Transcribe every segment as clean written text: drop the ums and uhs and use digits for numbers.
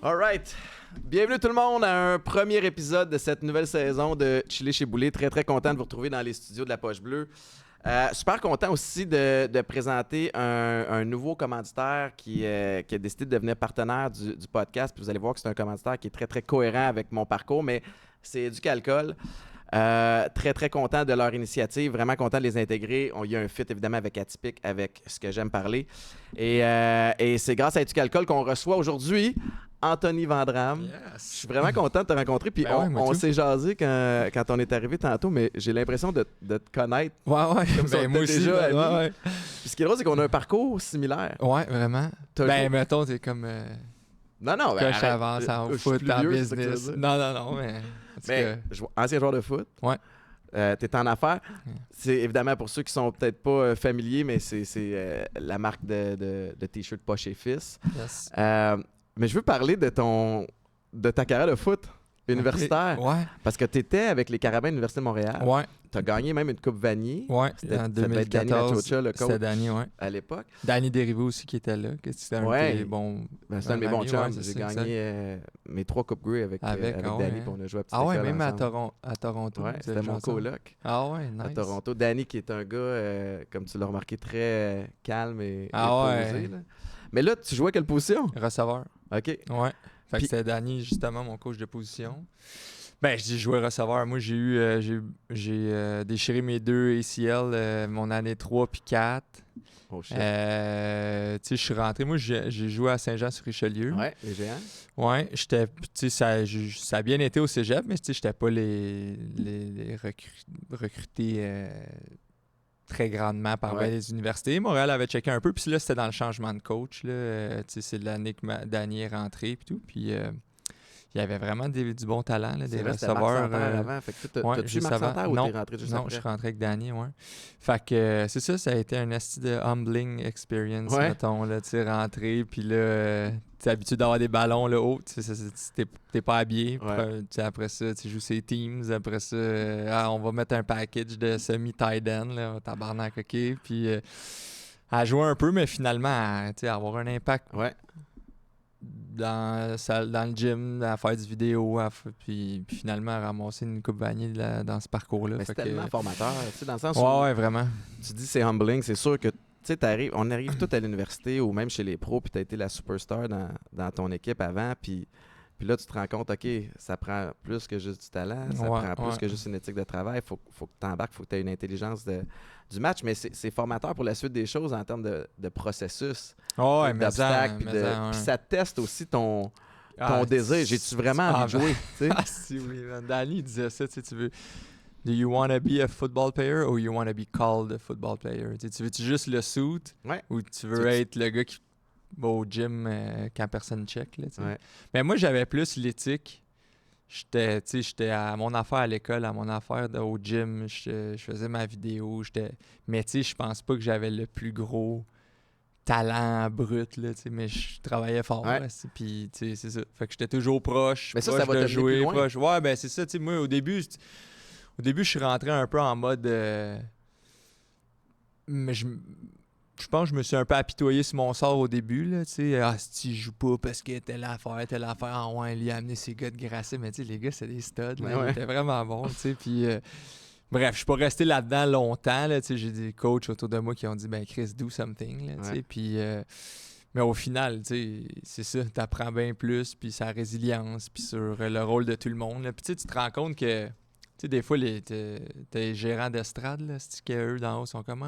Alright, bienvenue tout le monde à un premier épisode de cette nouvelle saison de Chiller chez Boulet. Très très content de vous retrouver dans les studios de la Poche Bleue. Super content aussi de présenter un nouveau commanditaire qui a décidé de devenir partenaire du podcast. Puis vous allez voir que c'est un commanditaire qui est très très cohérent avec mon parcours, mais c'est Éduc'Alcool. Très très content de leur initiative, vraiment content de les intégrer. Il y a un fit évidemment avec Atypique, avec ce que j'aime parler. Et c'est grâce à Éduc'Alcool qu'on reçoit aujourd'hui Anthony Vandram. Yes. Je suis vraiment content de te rencontrer. Puis on s'est jasé quand on est arrivé tantôt, mais j'ai l'impression de te connaître. Ouais. Comme Ben, moi aussi. déjà amis. Ouais. Puis ce qui est drôle, c'est qu'on a un parcours similaire. Ouais, vraiment. Mettons, t'es comme. Non, que j'avance en foot, en business. Non, mais. Ancien joueur de foot. Ouais. T'es en affaires. C'est évidemment pour ceux qui sont peut-être pas familiers, mais c'est la marque de t-shirt Poche et Fils. Yes. Mais je veux parler de ta carrière de foot universitaire. Okay. Ouais. Parce que tu étais avec les Carabins de l'Université de Montréal. Ouais. Tu as gagné même une Coupe Vanier. Ouais. C'était En 2014. C'était Danny, ouais. À l'époque. Danny Dérivé aussi qui était là. C'était un de mes bons. C'est un de mes bons chums. Ouais, j'ai gagné mes 3 Coupes Grey avec Danny. Puis on a joué à petite école même ensemble. à Toronto. Ouais, c'était mon coloc. Ah ouais, nice. À Toronto. Danny qui est un gars, comme tu l'as remarqué, très calme et posé. Là. Mais là, tu jouais à quelle position? Receveur. OK. Ouais. Fait que c'était Danny, justement, mon coach de position. Ben, je dis jouer receveur. Moi, j'ai déchiré mes 2 ACL mon année 3 puis 4. Oh shit. Tu sais, je suis rentré. Moi, j'ai joué à Saint-Jean-sur-Richelieu. Ouais, les Géants. Ouais, j'étais. Tu sais, ça a bien été au cégep, mais tu sais, j'étais pas les recrutés très grandement par les universités. Montréal avait checké un peu, puis là, c'était dans le changement de coach. Là, c'est l'année que Danny est rentré et tout. Puis il y avait vraiment du bon talent, là, des receveurs. Avant. Fait que t'as-tu Marc Santerre ou t'es rentré juste après? Non, je suis rentré avec Danny, ouais. Fait que c'est ça a été un esti de humbling experience, mettons, là, tu sais, rentrer, puis là, t'es habitué d'avoir des ballons là haut, t'es pas habillé. Ouais. Après ça, tu joues ses teams. Après ça, on va mettre un package de semi-tight end, là, tabarnak, OK. Puis à jouer un peu, mais finalement, à avoir un impact. Ouais. Dans le gym, à faire du vidéo, puis finalement à ramasser une coupe Vanier dans ce parcours-là. Mais c'est tellement formateur, tu sais, dans le sens où... Ouais, vraiment. Tu dis c'est humbling, c'est sûr que, tu sais, on arrive tous à l'université ou même chez les pros, puis tu as été la superstar dans ton équipe avant, puis là, tu te rends compte, OK, ça prend plus que juste du talent, ça prend plus que juste une éthique de travail, faut que tu embarques, faut que tu aies une intelligence du match, mais c'est formateur pour la suite des choses en termes de processus, d'obstacles, puis ça teste aussi ton désir. J'ai-tu vraiment envie de jouer? Si oui, Danny disait ça, tu veux... Do you want to be a football player or you want to be called a football player? Tu veux-tu juste le suit ou tu veux être le gars qui va au gym quand personne check? Là, mais moi, j'avais plus l'éthique. J'étais à mon affaire à l'école, à mon affaire au gym. Je faisais ma vidéo. Mais je pense pas que j'avais le plus gros talent brut, là, mais je travaillais fort. Puis c'est ça. Fait que j'étais toujours proche. Mais ça va de te jouer. Plus loin. Proche. Ouais, ben c'est ça. Moi, au début, je suis rentré un peu en mode... mais je pense que je me suis un peu apitoyé sur mon sort au début, là, tu sais. Ah, si je joue pas parce que telle affaire, ah ouais, il a amené ses gars de Grasset, mais tu sais, les gars, c'est des studs, là, ils étaient vraiment bons, tu sais, puis... bref, je suis pas resté là-dedans longtemps, là, tu sais, j'ai des coachs autour de moi qui ont dit, ben Chris, do something, là, tu sais, puis... mais au final, tu sais, c'est ça, t'apprends bien plus, puis sa résilience, puis sur le rôle de tout le monde, là. Puis tu sais, tu te rends compte que, tu sais, des fois, t'es gérants d'estrade, là, c'est qu'eux, d'en haut, sont comme,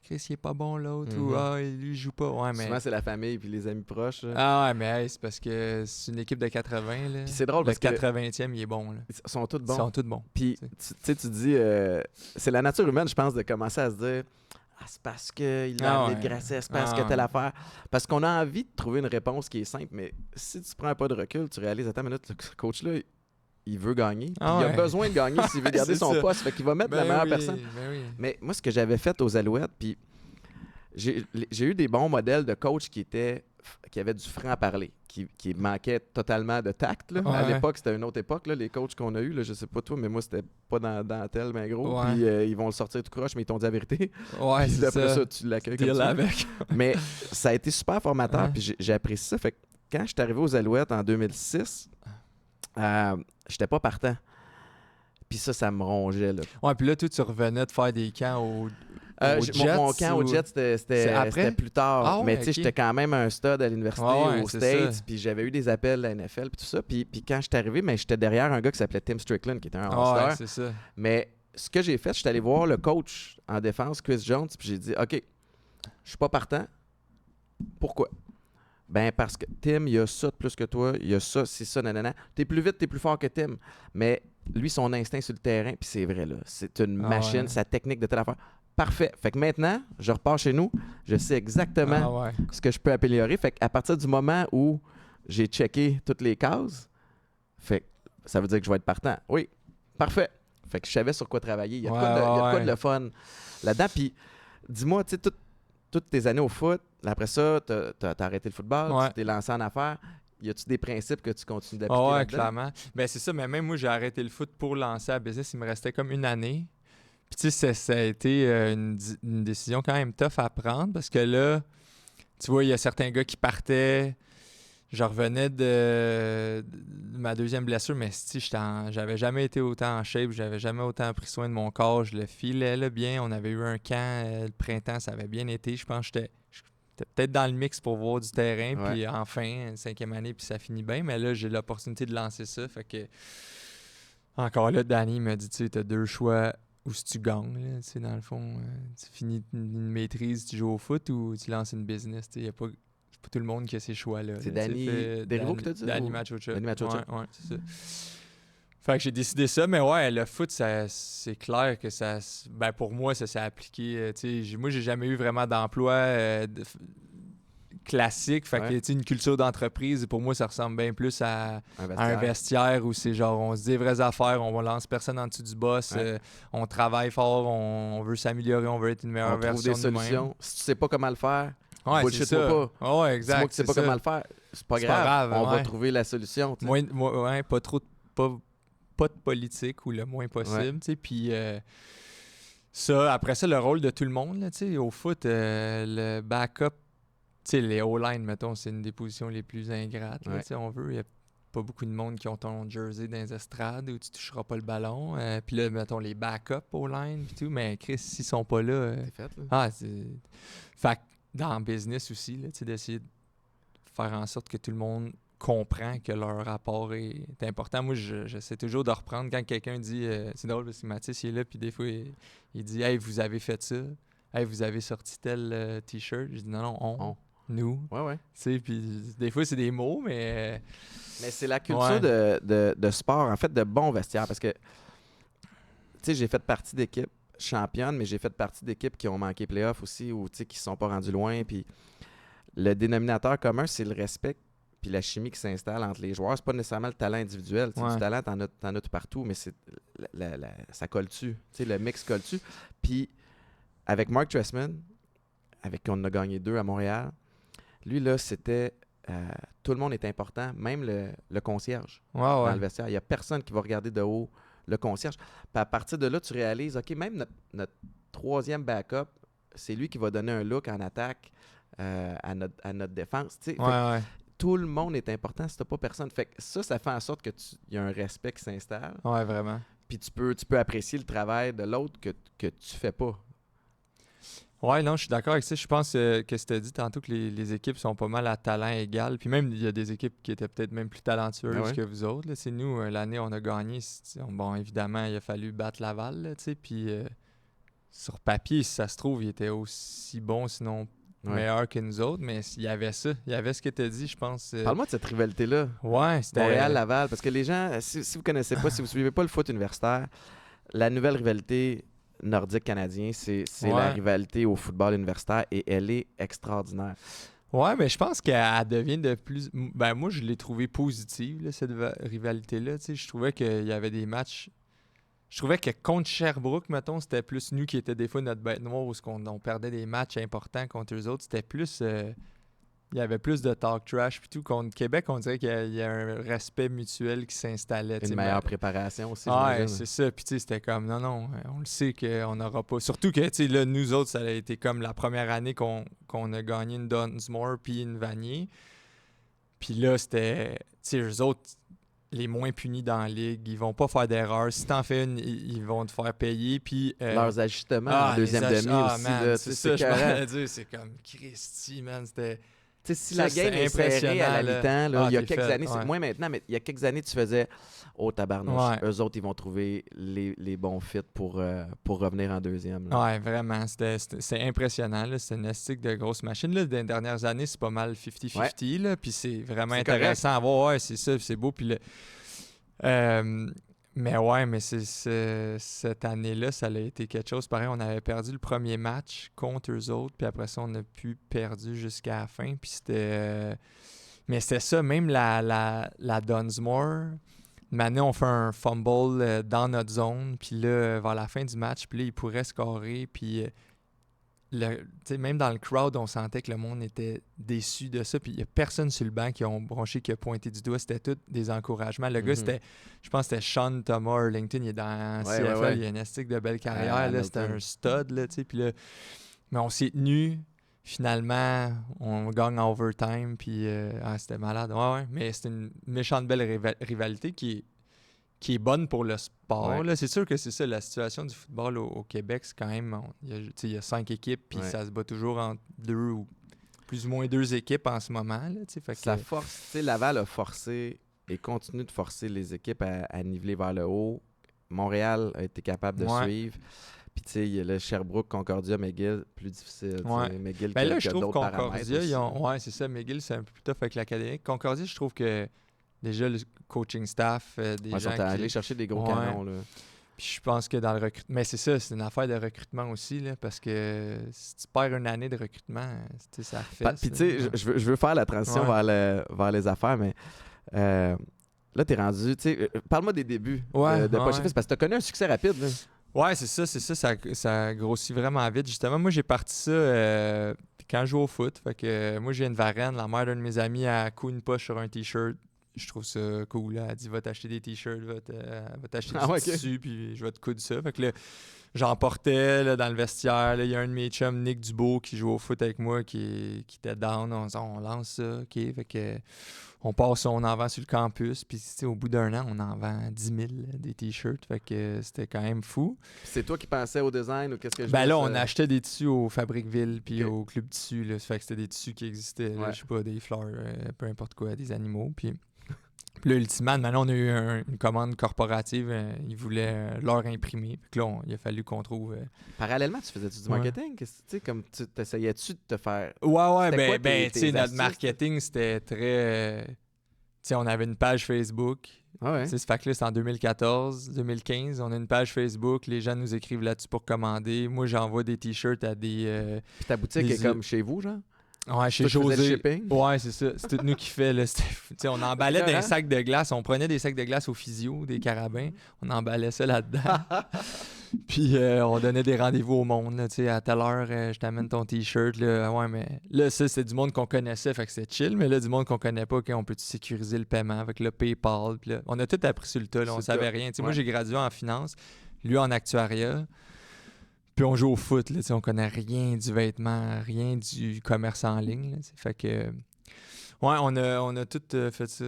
Chris, il est pas bon l'autre, ou lui, il joue pas. Ouais, mais... Souvent, c'est la famille puis les amis proches. Ah ouais, mais c'est parce que c'est une équipe de 80. Là. Puis c'est drôle parce que... Le 80e, il est bon. Là. Ils sont tous bons. Ils sont tous bons. Puis, tu dis, c'est la nature humaine, je pense, de commencer à se dire, c'est parce qu'il a amené de Grasset, c'est parce que telle affaire. Parce qu'on a envie de trouver une réponse qui est simple, mais si tu prends un pas de recul, tu réalises, attends une minute, ce coach-là, il veut gagner. Il a besoin de gagner s'il veut garder son poste. Fait qu'il va mettre la meilleure personne. Mais moi, ce que j'avais fait aux Alouettes, puis j'ai eu des bons modèles de coach qui étaient qui avait du franc-parler, qui manquait totalement de tact. Là. À l'époque, c'était une autre époque. Là, les coachs qu'on a eus, là, je sais pas toi, mais moi, c'était pas dans tel, mais gros. Puis ils vont le sortir tout croche, mais ils t'ont dit la vérité. Ouais, puis après ça, tu l'accueilles comme ça. Avec. Mais ça a été super formateur, puis j'ai apprécié ça. Fait que quand je suis arrivé aux Alouettes en 2006, j'étais pas partant. Puis ça me rongeait. Là. Ouais, puis là, toi, tu revenais de faire des camps au Jets, mon camp au Jets, c'était plus tard. Ah ouais, mais tu sais, j'étais quand même un stud à l'université, aux States, puis j'avais eu des appels à la NFL, puis tout ça. Puis quand je suis arrivé, j'étais derrière un gars qui s'appelait Tim Strickland, qui était un All-Star. Ouais, c'est ça. Mais ce que j'ai fait, je suis allé voir le coach en défense, Chris Jones, puis j'ai dit, OK, je suis pas partant. Pourquoi? Ben parce que Tim, il a ça de plus que toi, il a ça, c'est ça, nanana. T'es plus vite, t'es plus fort que Tim. Mais lui, son instinct sur le terrain, puis c'est vrai, là, c'est une machine, sa technique de telle affaire. Parfait. Fait que maintenant, je repars chez nous, je sais exactement ce que je peux améliorer. Fait qu'à partir du moment où j'ai checké toutes les cases, fait que ça veut dire que je vais être partant. Oui, parfait. Fait que je savais sur quoi travailler. Il y a de quoi de le fun là-dedans. Puis dis-moi, tu sais, toutes tes années au foot, après ça, t'as arrêté le football, tu t'es lancé en affaires. Y a-tu des principes que tu continues d'appliquer là-dedans? Clairement. Ben c'est ça, mais même moi, j'ai arrêté le foot pour lancer la business. Il me restait comme une année. Puis tu sais, ça a été une décision quand même tough à prendre parce que là, tu vois, il y a certains gars qui partaient. Je revenais de ma deuxième blessure, mais j'avais jamais été autant en shape, j'avais jamais autant pris soin de mon corps, je le filais là, bien. On avait eu un camp le printemps, ça avait bien été. Je pense que j'étais peut-être dans le mix pour voir du terrain, puis enfin, une 5e année, puis ça finit bien. Mais là, j'ai l'opportunité de lancer ça. Fait que, encore là, Danny m'a dit, tu sais, t'as 2 choix où si tu gagnes, là, tu sais, dans le fond, tu finis une maîtrise, tu joues au foot ou tu lances une business, tu sais, il n'y a pas tout le monde qui a ces choix-là. C'est Danny Desrivaux qui t'a dit? Danny Machocha. Danny Machocha. Ouais, c'est ça. Fait que j'ai décidé ça, mais ouais, le foot, c'est clair que ça... Ben pour moi, ça s'est appliqué. Moi, j'ai jamais eu vraiment d'emploi classique. Fait que une culture d'entreprise, pour moi, ça ressemble bien plus à un vestiaire où c'est genre, on se dit les vraies affaires, on lance personne en dessous du boss, on travaille fort, on veut s'améliorer, on veut être une meilleure version de nous-mêmes. On trouve des solutions. Si tu sais pas comment le faire, c'est ça. Pas. Ouais, exact. Dis-moi que tu sais pas comment le faire. C'est pas grave. On va trouver la solution. Pas trop pas de politique ou le moins possible. Puis après ça, le rôle de tout le monde, là, au foot, le backup, les O-line, mettons, c'est une des positions les plus ingrates. Là, on veut. Il n'y a pas beaucoup de monde qui ont ton jersey dans les estrades où tu toucheras pas le ballon. Puis là, mettons, les backups O-line et tout. Mais Chris, s'ils sont pas là... c'est fait, là. Fait que dans le business aussi, là, d'essayer de faire en sorte que tout le monde comprend que leur rapport est important. Moi, j'essaie toujours de reprendre quand quelqu'un dit... c'est drôle parce que Mathis, il est là, puis des fois, il dit « Hey, vous avez fait ça. Hey, vous avez sorti tel T-shirt. » Je dis « Non, on. Nous. » Ouais. Tu sais, puis des fois, c'est des mots, mais... Mais c'est la culture de sport, en fait, de bon vestiaire. Parce que, tu sais, j'ai fait partie d'équipes championnes, mais j'ai fait partie d'équipes qui ont manqué playoff aussi, ou qui ne sont pas rendues loin. Puis le dénominateur commun, c'est le respect puis la chimie qui s'installe entre les joueurs. C'est pas nécessairement le talent individuel. Du talent, t'en as tout partout, mais c'est ça colle-tu. Le mix colle-tu. Puis avec Mark Trestman, avec qui on a gagné 2 à Montréal, lui, là, c'était... tout le monde est important, même le concierge dans le vestiaire. Il n'y a personne qui va regarder de haut le concierge. Puis à partir de là, tu réalises, OK, même notre 3e backup, c'est lui qui va donner un look en attaque à notre défense. Tout le monde est important si tu n'as pas personne. Fait que ça fait en sorte qu'il y a un respect qui s'installe. Ouais, vraiment. Puis tu peux apprécier le travail de l'autre que tu fais pas. Ouais, non, je suis d'accord avec ça. Je pense que tu as dit tantôt que les équipes sont pas mal à talent égal. Puis même, il y a des équipes qui étaient peut-être même plus talentueuses que vous autres. Là. Nous, l'année, on a gagné. Bon, évidemment, il a fallu battre Laval. Là, puis sur papier, si ça se trouve, il était aussi bon, sinon meilleur que nous autres. Mais il y avait ça. Il y avait ce que tu as dit, je pense. Parle-moi de cette rivalité-là. Ouais, c'était... Montréal-Laval. Parce que les gens, si vous connaissez pas, si vous suivez pas le foot universitaire, la nouvelle rivalité... nordique-canadien, c'est la rivalité au football universitaire et elle est extraordinaire. Ouais, mais je pense qu'elle devient de plus... Ben moi, je l'ai trouvée positive, là, cette rivalité-là. Je trouvais qu'il y avait des matchs... Je trouvais que contre Sherbrooke, mettons, c'était plus nous qui étions des fois notre bête noire où on perdait des matchs importants contre eux autres. C'était plus il y avait plus de talk trash. Puis tout, contre Québec, on dirait qu'il y a un respect mutuel qui s'installait. Une meilleure préparation aussi, ouais, j'imagine. c'est ça. Puis tu sais, c'était comme, non, on le sait qu'on n'aura pas. Surtout que, tu sais, là, nous autres, ça a été comme la première année qu'on a gagné une Dunsmore puis une Vanier. Puis là, c'était, tu sais, eux autres, les moins punis dans la ligue, ils vont pas faire d'erreur. Si t'en fais une, ils vont te faire payer. Puis, leurs ajustements en deuxième demi aussi. Man, là, c'est ça, je m'allais dire. C'est comme, Christy, man, c'était... Tu sais, si la game est serrée à la mi-temps, là, il y a quelques années, ouais. moins maintenant, mais il y a quelques années, tu faisais tabarnouche. Ouais. Eux autres, ils vont trouver les bons fits pour revenir en deuxième. Là. Ouais, vraiment. C'est impressionnant. C'est une estique de grosse machine. Là, dans les dernières années, c'est pas mal 50-50. Là, puis c'est vraiment intéressant à voir. Ouais, c'est ça, c'est beau. Puis mais ouais, mais cette année-là, ça a été quelque chose. Pareil, on avait perdu le premier match contre eux autres, puis après ça, on a pu perdu jusqu'à la fin. Puis c'était... mais c'était ça, même la Dunsmore. Maintenant, on fait un fumble dans notre zone, puis là, vers la fin du match, puis là, il pourrait scorer, puis même dans le crowd, on sentait que le monde était déçu de ça, puis il n'y a personne sur le banc qui ont bronché, qui a pointé du doigt, c'était tous des encouragements. Le gars, je pense que c'était Sean Thomas Arlington, il est dans CFL, il a une estique de belle carrière, là, c'était un stud, là, tu sais, puis là, mais on s'est tenu. Finalement, on gagne en overtime, puis c'était malade. Ouais, mais c'est une méchante belle rivalité qui est bonne pour le sport. Là. C'est sûr que c'est ça, la situation du football au Québec, c'est quand même... Il y a 5 équipes, puis ça se bat toujours entre 2 ou plus ou moins 2 équipes en ce moment. Là, fait ça force, Laval a forcé et continue de forcer les équipes à niveler vers le haut. Montréal a été capable de suivre. Puis, tu sais, il y a le Sherbrooke, Concordia, McGill, plus difficile. McGill, là, je trouve Concordia, c'est ça, McGill, c'est un peu plus tough avec l'académique. Concordia, je trouve que déjà, le coaching staff, des gens sont allés chercher des gros canons, là. Puis je pense que dans le recrutement... Mais c'est ça, c'est une affaire de recrutement aussi, là, parce que si tu perds une année de recrutement, ça fait... Puis, tu sais, je veux faire la transition vers les affaires, mais... là, t'es rendu... Parle-moi des débuts de Poche Fils, parce que t'as connu un succès rapide, là. Ouais, c'est ça, ça grossit vraiment vite. Justement, moi, j'ai parti ça quand je joue au foot. Fait que moi, j'ai une Varenne, la mère d'un de mes amis a coud une poche sur un T-shirt. Je trouve ça cool. Là. Elle dit, va t'acheter des T-shirts, va t'acheter du tissu, puis je vais te coudre ça. Fait que là, j'en portais là, dans le vestiaire. Il y a un de mes chums, Nick Dubois, qui joue au foot avec moi, qui était down. On lance ça, OK. Fait que... on passe, on en vend sur le campus, puis au bout d'un an, on en vend 10 000 des T-shirts, fait que c'était quand même fou. Puis c'est toi qui pensais au design ou qu'est-ce que je Ben là, on achetait des tissus au Fabriqueville puis au Club Tissu, là, fait que c'était des tissus qui existaient, là, je sais pas, des fleurs, peu importe quoi, des animaux, puis là, ultimement, maintenant, on a eu une commande corporative, ils voulaient leur imprimer, puis là, il a fallu qu'on trouve... Parallèlement, tu faisais du marketing? Comme tu t'essayais-tu de te faire... Ouais, tu sais, notre marketing, c'était très... tu sais, on avait une page Facebook. Ça fait que là, c'est en 2014, 2015. On a une page Facebook. Les gens nous écrivent là-dessus pour commander. Moi, j'envoie des T-shirts à des... Puis ta boutique est comme chez vous, genre? Ouais, chez José. Ouais, c'est ça. C'est tout nous qui fait. Là. On emballait des sacs de glace. On prenait des sacs de glace au physio, des carabins. On emballait ça là-dedans. Puis on donnait des rendez-vous au monde. Là, à telle heure, je t'amène ton T-shirt. Là. Ouais, mais là, ça, c'est du monde qu'on connaissait. Fait que c'est chill. Mais là, du monde qu'on connaît pas, on peut sécuriser le paiement avec le PayPal. Puis là, on a tout appris sur le tas. Là, on savait rien. Moi, j'ai gradué en finance. Lui, en actuariat. Puis on joue au foot, là, on connaît rien du vêtement, rien du commerce en ligne. Là, fait que, ouais, on a tout fait ça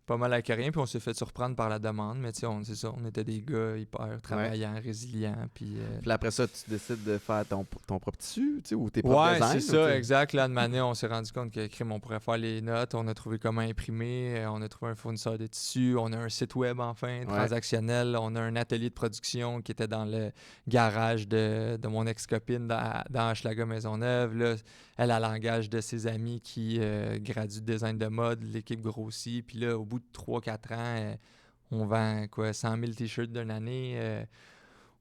pas mal avec rien, puis on s'est fait surprendre par la demande, mais c'est ça, on était des gars hyper travaillants, résilients. Puis après ça, tu décides de faire ton propre tissu, ou tes propres designs? Ouais, c'est ça, exact. Là, de année, on s'est rendu compte on pourrait faire les notes, on a trouvé comment imprimer, on a trouvé un fournisseur de tissu, on a un site web enfin, transactionnel, on a un atelier de production qui était dans le garage de mon ex-copine dans Hochelaga Maisonneuve. Là, elle a l'engagement de ses amis qui graduent de design de mode, l'équipe grossit, puis là, au bout de 3-4 ans, on vend 100 000 T-shirts d'une année.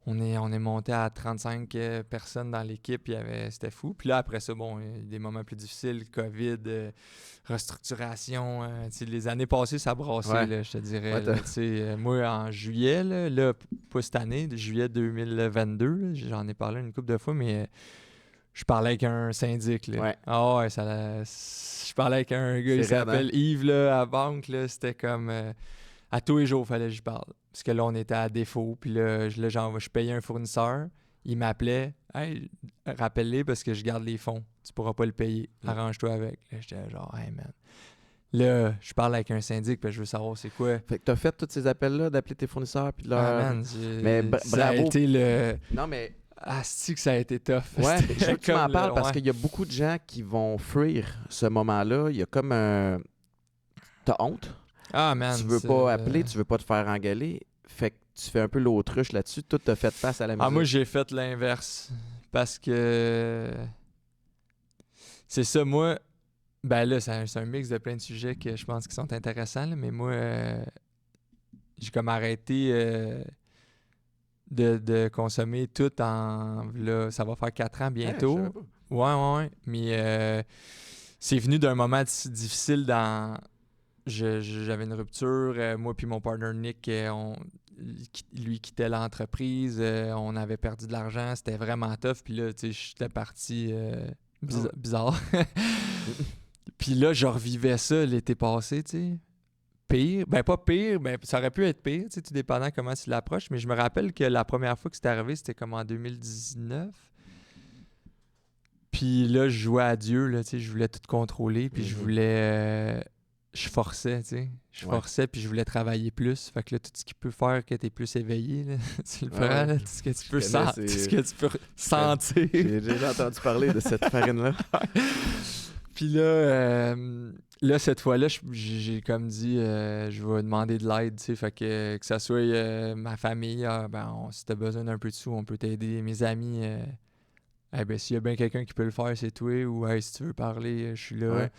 On est monté à 35 personnes dans l'équipe. C'était fou. Puis là, après ça, bon, il y a des moments plus difficiles. COVID, restructuration. Les années passées, ça brassait, là, je te dirais. Là, moi, en juillet, là, pas cette année, juillet 2022, là, j'en ai parlé une couple de fois, mais Je parlais avec un syndic, là. Ouais. Ah ouais, je parlais avec un gars, il C'est raide, s'appelle Yves, là, à la banque, là. C'était comme... à tous les jours, il fallait que je parle. Parce que là, on était à défaut. Puis là, je payais un fournisseur. Il m'appelait. Hey, rappelle-les parce que je garde les fonds. Tu pourras pas le payer. Arrange-toi avec. Là, j'étais genre, hey man. Là, je parle avec un syndic puis je veux savoir c'est quoi. Fait que t'as fait tous ces appels-là, d'appeler tes fournisseurs puis de leur... Ah man, Mais ça a bravo. été le... Non, mais... Asti que ça a été tough. Ouais, C'était je veux que tu m'en comme parles le- parce ouais. qu'il y a beaucoup de gens qui vont fuir ce moment-là. Il y a comme un... T'as honte? Ah man. Tu veux c'est- pas appeler, tu veux pas te faire engueuler. Fait que tu fais un peu l'autruche là-dessus. Tout t'a fait face à la musique. Ah, moi, j'ai fait l'inverse. Parce que... C'est ça, moi... Ben là, c'est un mix de plein de sujets que je pense qui sont intéressants, là, mais moi, j'ai comme arrêté de consommer tout en... Là, ça va faire 4 ans Ouais, je bientôt. savais pas. Ouais. Mais c'est venu d'un moment difficile dans... J'avais une rupture, moi puis mon partner Nick, lui quittait l'entreprise, on avait perdu de l'argent, c'était vraiment tough, puis là, tu sais, j'étais parti bizarre. Puis là, je revivais ça l'été passé, tu sais. Pire, ben pas pire, ben ça aurait pu être pire, tu sais, tout dépendant comment tu l'approches, mais je me rappelle que la première fois que c'était arrivé, c'était comme en 2019. Puis là, je jouais à Dieu, là, tu sais, je voulais tout contrôler, puis je voulais... je forçais, tu sais. Je forçais, puis je voulais travailler plus. Fait que là, tout ce qui peut faire que t'es plus éveillé, là, tu le prends, là, tout ce que tu peux tout ce que tu peux sentir. J'ai déjà entendu parler de cette farine-là. Puis là, cette fois-là, j'ai comme dit, je vais demander de l'aide, tu sais, fait que ça soit ma famille, si t'as besoin d'un peu de sous, on peut t'aider. Mes amis, s'il y a bien quelqu'un qui peut le faire, c'est toi, ou si tu veux parler, je suis là. Ouais.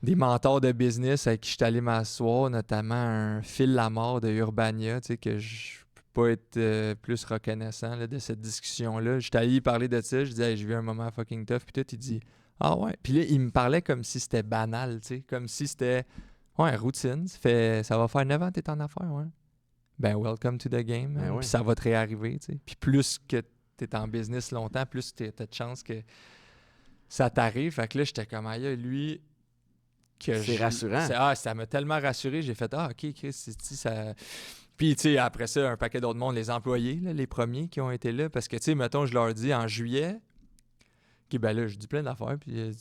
Des mentors de business avec qui je suis allé m'asseoir, notamment un Phil Lamar de Urbania, tu sais, que je peux pas être plus reconnaissant là, de cette discussion-là. J'étais allé y parler de ça, je disais, hey, j'ai vu un moment fucking tough, puis tout, il dit, ah ouais. Puis là, il me parlait comme si c'était banal, tu sais, comme si c'était, ouais, routine, ça va faire 9 ans que t'es en affaires, ouais. Ben, welcome to the game, Ben ouais. puis ça va te réarriver, tu sais. Puis plus que t'es en business longtemps, plus t'as de chance que ça t'arrive. Fait que là, j'étais comme, aïe, lui... C'est rassurant. Ça m'a tellement rassuré. J'ai fait, OK, Chris, ça... Puis, tu sais, après ça, un paquet d'autres mondes, les employés, là, les premiers qui ont été là. Parce que, tu sais, mettons, je leur dis en juillet, OK, ben là, je dis plein d'affaires, puis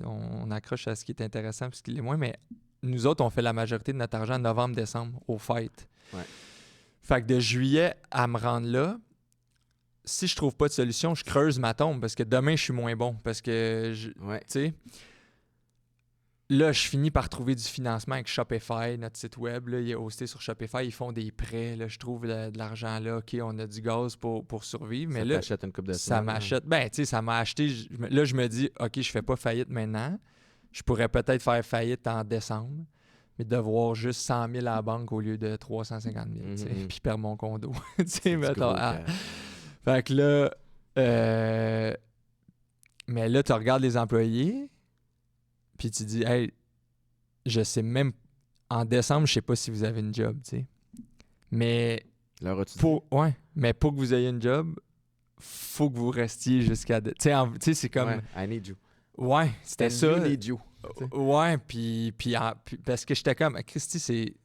on accroche à ce qui est intéressant puis ce qui l'est moins. Mais nous autres, on fait la majorité de notre argent en novembre-décembre, aux fêtes. Ouais. Fait que de juillet à me rendre là, si je trouve pas de solution, je creuse ma tombe parce que demain, je suis moins bon. Parce que, tu sais... Là, je finis par trouver du financement avec Shopify, notre site web. Là, il est hosté sur Shopify. Ils font des prêts. Là, je trouve de l'argent là. OK, on a du gaz pour survivre. Mais là, t'achète une coupe de ça semaines, m'achète. Ben, tu sais, ça m'a acheté. Là, je me dis, OK, je fais pas faillite maintenant. Je pourrais peut-être faire faillite en décembre, mais devoir juste 100 000 à la banque au lieu de 350 000. Tu sais, puis perdre mon condo. Tu sais, mettons. Fait que là, mais là, tu regardes les employés. Puis tu dis, hey, je sais même, en décembre, je sais pas si vous avez une job, tu sais. Mais pour que vous ayez une job, faut que vous restiez jusqu'à... Tu sais, c'est comme... Ouais, I need you. Ouais, c'était ça. You need you. Ouais, puis parce que j'étais comme, Christy, c'est...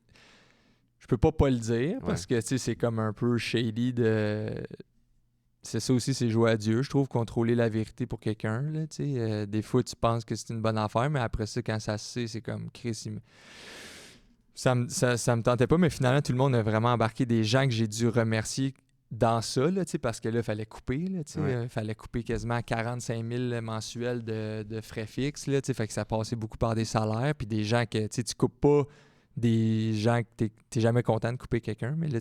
Je peux pas le dire, parce que, tu sais, c'est comme un peu shady de... C'est ça aussi, c'est jouer à Dieu. Je trouve contrôler la vérité pour quelqu'un. Là, des fois, tu penses que c'est une bonne affaire, mais après ça, quand ça se sait, c'est comme Chris. Ça me tentait pas, mais finalement, tout le monde a vraiment embarqué des gens que j'ai dû remercier dans ça, là, parce que là, il fallait couper. Il fallait couper quasiment 45 000 mensuels de frais fixes. Là, fait que ça passait beaucoup par des salaires. Puis des gens que tu coupes pas des gens que t'es jamais content de couper quelqu'un, mais là,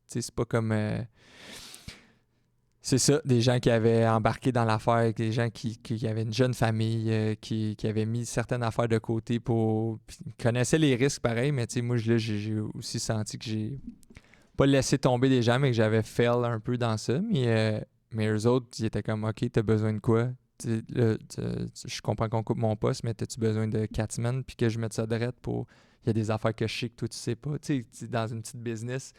c'est pas comme... C'est ça, des gens qui avaient embarqué dans l'affaire, des gens qui avaient une jeune famille, qui avaient mis certaines affaires de côté pour... Ils connaissaient les risques pareil, mais tu sais, moi, j'ai aussi senti que j'ai pas laissé tomber des gens, mais que j'avais fail un peu dans ça. Mais eux autres, ils étaient comme, OK, t'as besoin de quoi? Là, je comprends qu'on coupe mon poste, mais t'as-tu besoin de 4 semaines puis que je mette ça de rette pour... Il y a des affaires que je sais que toi, tu sais pas. Tu sais, dans une petite business...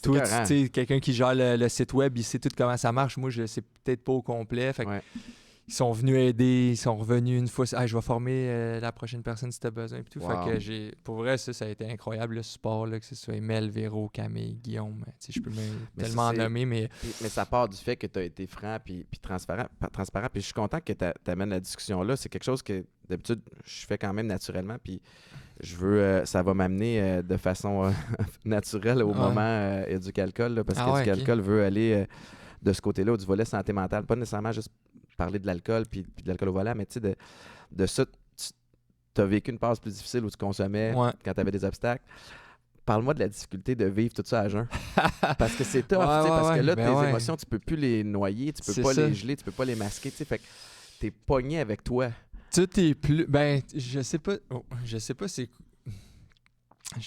Toi, tu sais, quelqu'un qui gère le site web, il sait tout comment ça marche. Moi, je le sais peut-être pas au complet. Fait que Ils sont venus aider, ils sont revenus une fois. Je vais former la prochaine personne si t'as besoin. Puis tout. Wow. Fait que pour vrai, ça a été incroyable le support, là, que ce soit Mel, Véro, Camille, Guillaume. Je peux tellement nommer, mais. Mais ça part du fait que tu as été franc puis transparent. Puis je suis content que tu amènes la discussion là. C'est quelque chose que d'habitude, je fais quand même naturellement. Puis je veux, ça va m'amener de façon naturelle au moment éducalcool, là, parce que éducalcool veut aller de ce côté-là, du volet santé mentale. Pas nécessairement juste parler de l'alcool puis de l'alcool au volant, mais tu sais, de ça, tu as vécu une phase plus difficile où tu consommais quand tu avais des obstacles. Parle-moi de la difficulté de vivre tout ça à jeun. Parce que c'est tough, parce que là, tes émotions, tu peux plus les noyer, tu peux pas les geler, tu peux pas les masquer, fait que t'es pogné avec toi. Tout est plus... Ben, je sais pas c'est...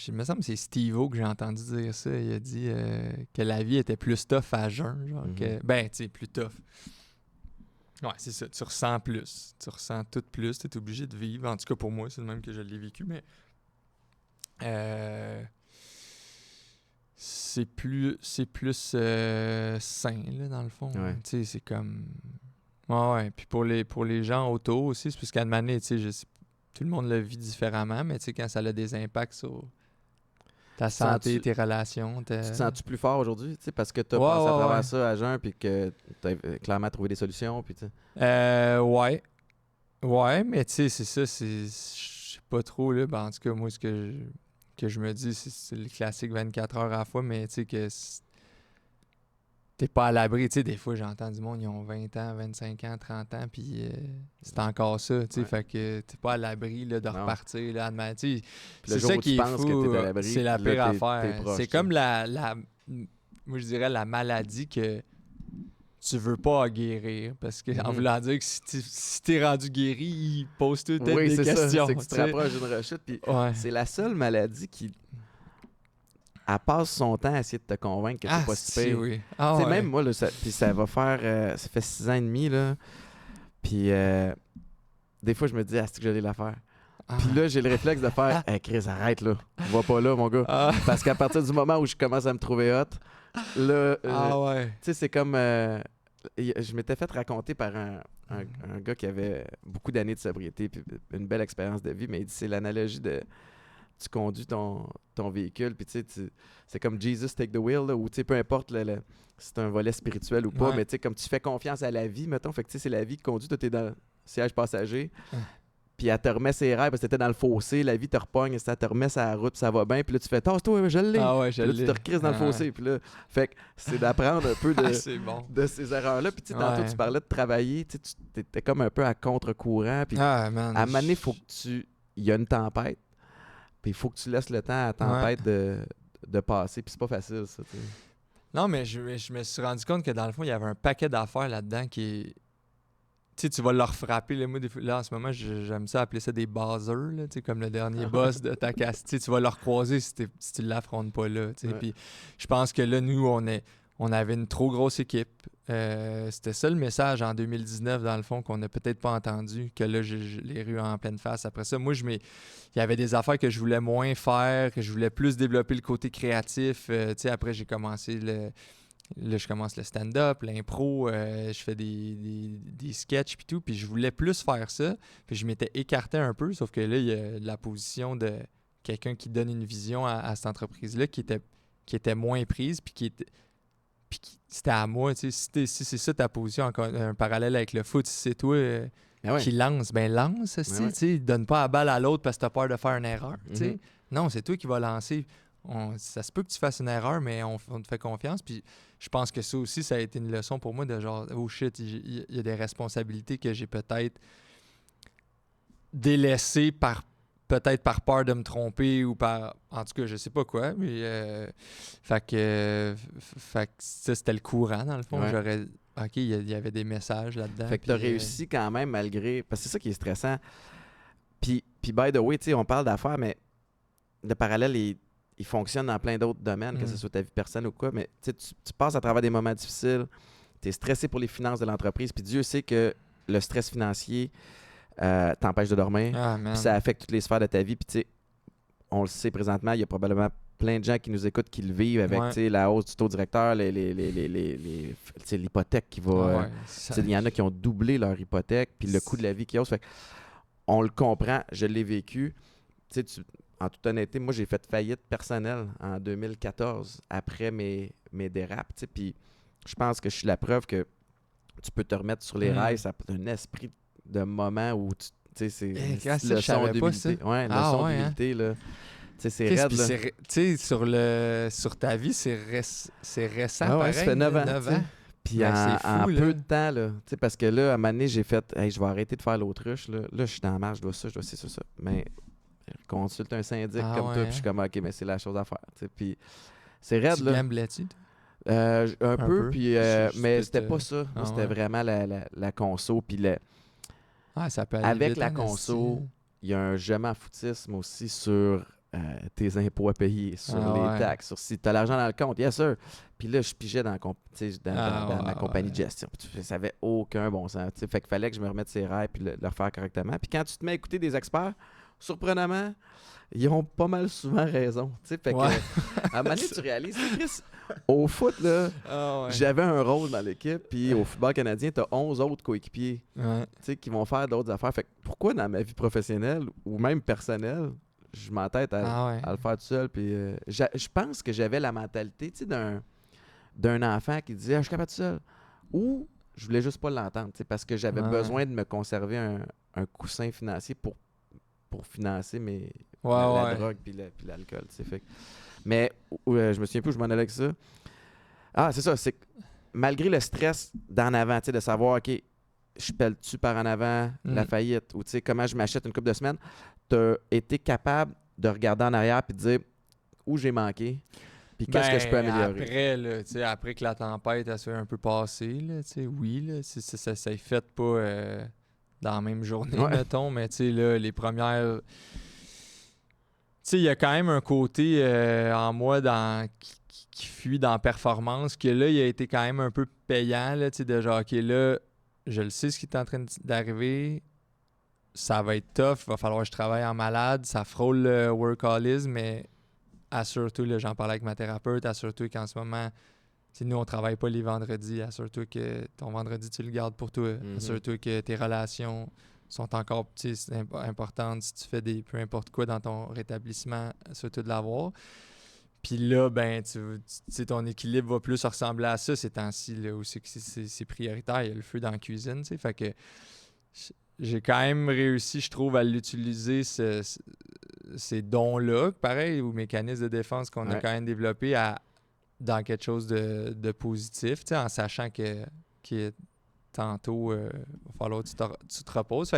Il me semble que c'est Steve-O que j'ai entendu dire ça. Il a dit que la vie était plus tough à jeun. Genre que, ben, tu sais, plus tough. Ouais, c'est ça. Tu ressens plus. Tu ressens tout plus. Tu es obligé de vivre. En tout cas, pour moi, c'est le même que je l'ai vécu. Mais c'est plus sain, là, dans le fond. Ouais. Tu sais, c'est comme... Ouais. Puis pour les gens autour aussi, c'est parce qu'à un moment donné, tu sais, tout le monde le vit différemment, mais tu sais, quand ça a des impacts sur ta santé, tes relations... Tu te sens-tu plus fort aujourd'hui? Parce que tu as passé à travers ça à jeun, puis que tu as clairement trouvé des solutions, puis tu sais. Ouais, mais tu sais, c'est ça, je sais pas trop, là. Ben, en tout cas, moi, ce que je me dis, c'est le classique 24 heures à la fois, mais tu sais que t'es pas à l'abri. Tu sais, des fois, j'entends du monde, ils ont 20 ans, 25 ans, 30 ans, puis c'est encore ça, tu sais. Fait que t'es pas à l'abri là, de repartir, là, c'est ça qui est fou, c'est la pire affaire. C'est comme moi, je dirais la maladie que tu veux pas guérir, parce que en voulant dire que si t'es rendu guéri, il pose tout le temps des questions. C'est que tu te rapproches d'une rechute, puis c'est la seule maladie qui... Elle passe son temps à essayer de te convaincre que c'est pas si pire. Oui. Même moi, là, ça va faire... ça fait 6 ans et demi, là. Puis des fois, je me dis, c'est que j'allais la faire. Puis là, j'ai le réflexe de faire, « Hey, Chris, arrête, là. Va pas là, mon gars. Parce qu'à partir du moment où je commence à me trouver hot, là... tu sais, c'est comme... je m'étais fait raconter par un gars qui avait beaucoup d'années de sobriété puis une belle expérience de vie, mais il dit, c'est l'analogie de... Tu conduis ton véhicule, puis tu sais, c'est comme Jesus take the wheel, là, où tu sais, peu importe si c'est un volet spirituel ou pas, mais tu sais, comme tu fais confiance à la vie, mettons, fait que tu sais, c'est la vie qui conduit, toi, t'es dans le siège passager, puis elle te remet ses rails parce que t'étais dans le fossé, la vie te repogne, ça te remet sur la route, puis ça va bien, puis là, tu fais « Tasse-toi, je l'ai! » Puis là, tu te recrises dans le fossé, puis là, fait que c'est d'apprendre un peu de ces erreurs-là, puis tu sais, tantôt, tu parlais de travailler, tu étais comme un peu à contre-courant, puis à un moment donné, faut que il y a une tempête, puis il faut que tu laisses le temps à la tempête de passer. Puis c'est pas facile, ça. T'sais. Non, mais je me suis rendu compte que dans le fond, il y avait un paquet d'affaires là-dedans qui est... Tu sais, tu vas leur frapper. Là, moi, là, en ce moment, j'aime ça appeler ça des buzzers, là, comme le dernier boss de ta casse. Tu vas leur croiser si tu l'affrontes pas là. Puis je pense que là, nous, on avait une trop grosse équipe. C'était ça le message en 2019, dans le fond, qu'on n'a peut-être pas entendu, que là, je l'ai eu en pleine face. Après ça, moi, il y avait des affaires que je voulais moins faire, que je voulais plus développer le côté créatif. Après, j'ai commencé Là, je commence le stand-up, l'impro, je fais des sketchs puis tout, puis je voulais plus faire ça. Puis je m'étais écarté un peu, sauf que là, il y a la position de quelqu'un qui donne une vision à cette entreprise-là qui était moins prise, puis c'était à moi, tu sais, si c'est ça ta position, encore un parallèle avec le foot, si c'est toi qui lance, lance, tu sais, donne pas la balle à l'autre parce que t'as peur de faire une erreur, tu sais. Non, c'est toi qui vas lancer. Ça se peut que tu fasses une erreur, mais on te fait confiance, puis je pense que ça aussi, ça a été une leçon pour moi de genre, oh shit, il y a des responsabilités que j'ai peut-être délaissées peut-être par peur de me tromper ou par... En tout cas, je sais pas quoi, mais... fait que ça, c'était le courant, dans le fond. J'aurais... OK, il y avait des messages là-dedans. Fait que t'as réussi quand même, malgré... Parce que c'est ça qui est stressant. Puis by the way, tu sais, on parle d'affaires, mais le parallèle, il fonctionne dans plein d'autres domaines, que ce soit ta vie personnelle ou quoi, mais tu passes à travers des moments difficiles, tu es stressé pour les finances de l'entreprise, puis Dieu sait que le stress financier... t'empêche de dormir. Puis ça affecte toutes les sphères de ta vie. Puis tu sais, on le sait présentement, il y a probablement plein de gens qui nous écoutent qui le vivent avec la hausse du taux directeur, l'hypothèque qui va... Il y en a qui ont doublé leur hypothèque, puis le coût de la vie qui hausse. Fait on le comprend, je l'ai vécu. En toute honnêteté, moi, j'ai fait faillite personnelle en 2014 après mes dérapes. Puis je pense que je suis la preuve que tu peux te remettre sur les rails. Ça a un esprit de moment où c'est une leçon d'humilité. Ouais, une leçon d'humilité, là. C'est raide, là. Sur ta vie, c'est récent, pareil. Ça fait 9 ans. Puis en peu de temps, là, parce que là, à un moment donné, j'ai fait « je vais arrêter de faire l'autruche. Là, je suis dans la marge, je dois ça, ça. » Mais consulte un syndic comme toi, puis je suis comme « OK, mais c'est la chose à faire. » Puis c'est raide, là. Tu gamblais-tu? Un peu, puis mais c'était pas ça. Moi, c'était vraiment la conso. Puis ça peut aller avec vite, la conso, il y a un je m'en foutisme aussi sur tes impôts à payer, sur les taxes, sur si tu as l'argent dans le compte. Yes, sir. Puis là, je pigeais dans ma compagnie de gestion. Ça n'avait aucun bon sens. Fait qu'il fallait que je me remette ses rails puis le refaire correctement. Puis quand tu te mets à écouter des experts, surprenamment, ils ont pas mal souvent raison. Fait que, à un moment donné, tu réalises, Chris, au foot, là, j'avais un rôle dans l'équipe, puis au football canadien, tu as 11 autres coéquipiers qui vont faire d'autres affaires. Fait que pourquoi dans ma vie professionnelle ou même personnelle, je m'entête à le faire tout seul? Puis je pense que j'avais la mentalité d'un enfant qui disait « je suis capable tout seul ». Ou je voulais juste pas l'entendre, parce que j'avais besoin de me conserver un coussin financier pour financer la drogue puis l'alcool. Mais je me souviens plus où je m'en allais avec ça. Ah, c'est ça. C'est que malgré le stress d'en avant, de savoir, OK, je pèle-tu par en avant la faillite ou comment je m'achète une couple de semaines, tu as été capable de regarder en arrière et de dire où j'ai manqué puis qu'est-ce que je peux améliorer. Après que la tempête a un peu passé, là, ça ne fait pas dans la même journée, mettons, mais là, les premières... il y a quand même un côté en moi qui fuit dans la performance, que là, il a été quand même un peu payant, là, de genre, OK, là, je le sais ce qui est en train d'arriver, ça va être tough, il va falloir que je travaille en malade, ça frôle le workaholisme, mais assure-toi, là, j'en parlais avec ma thérapeute, assure-toi qu'en ce moment, nous, on travaille pas les vendredis, assure-toi que ton vendredi, tu le gardes pour toi, assure-toi que tes relations sont encore importantes, si tu fais peu importe quoi dans ton rétablissement, assure-toi de l'avoir. Puis là, ben, ton équilibre va plus ressembler à ça ces temps-ci, là, où c'est que c'est prioritaire, il y a le feu dans la cuisine, fait que j'ai quand même réussi, je trouve, à l'utiliser, ces dons-là, pareil, ou mécanismes de défense qu'on a quand même développés dans quelque chose de positif, en sachant que tantôt, il va falloir que tu te reposes.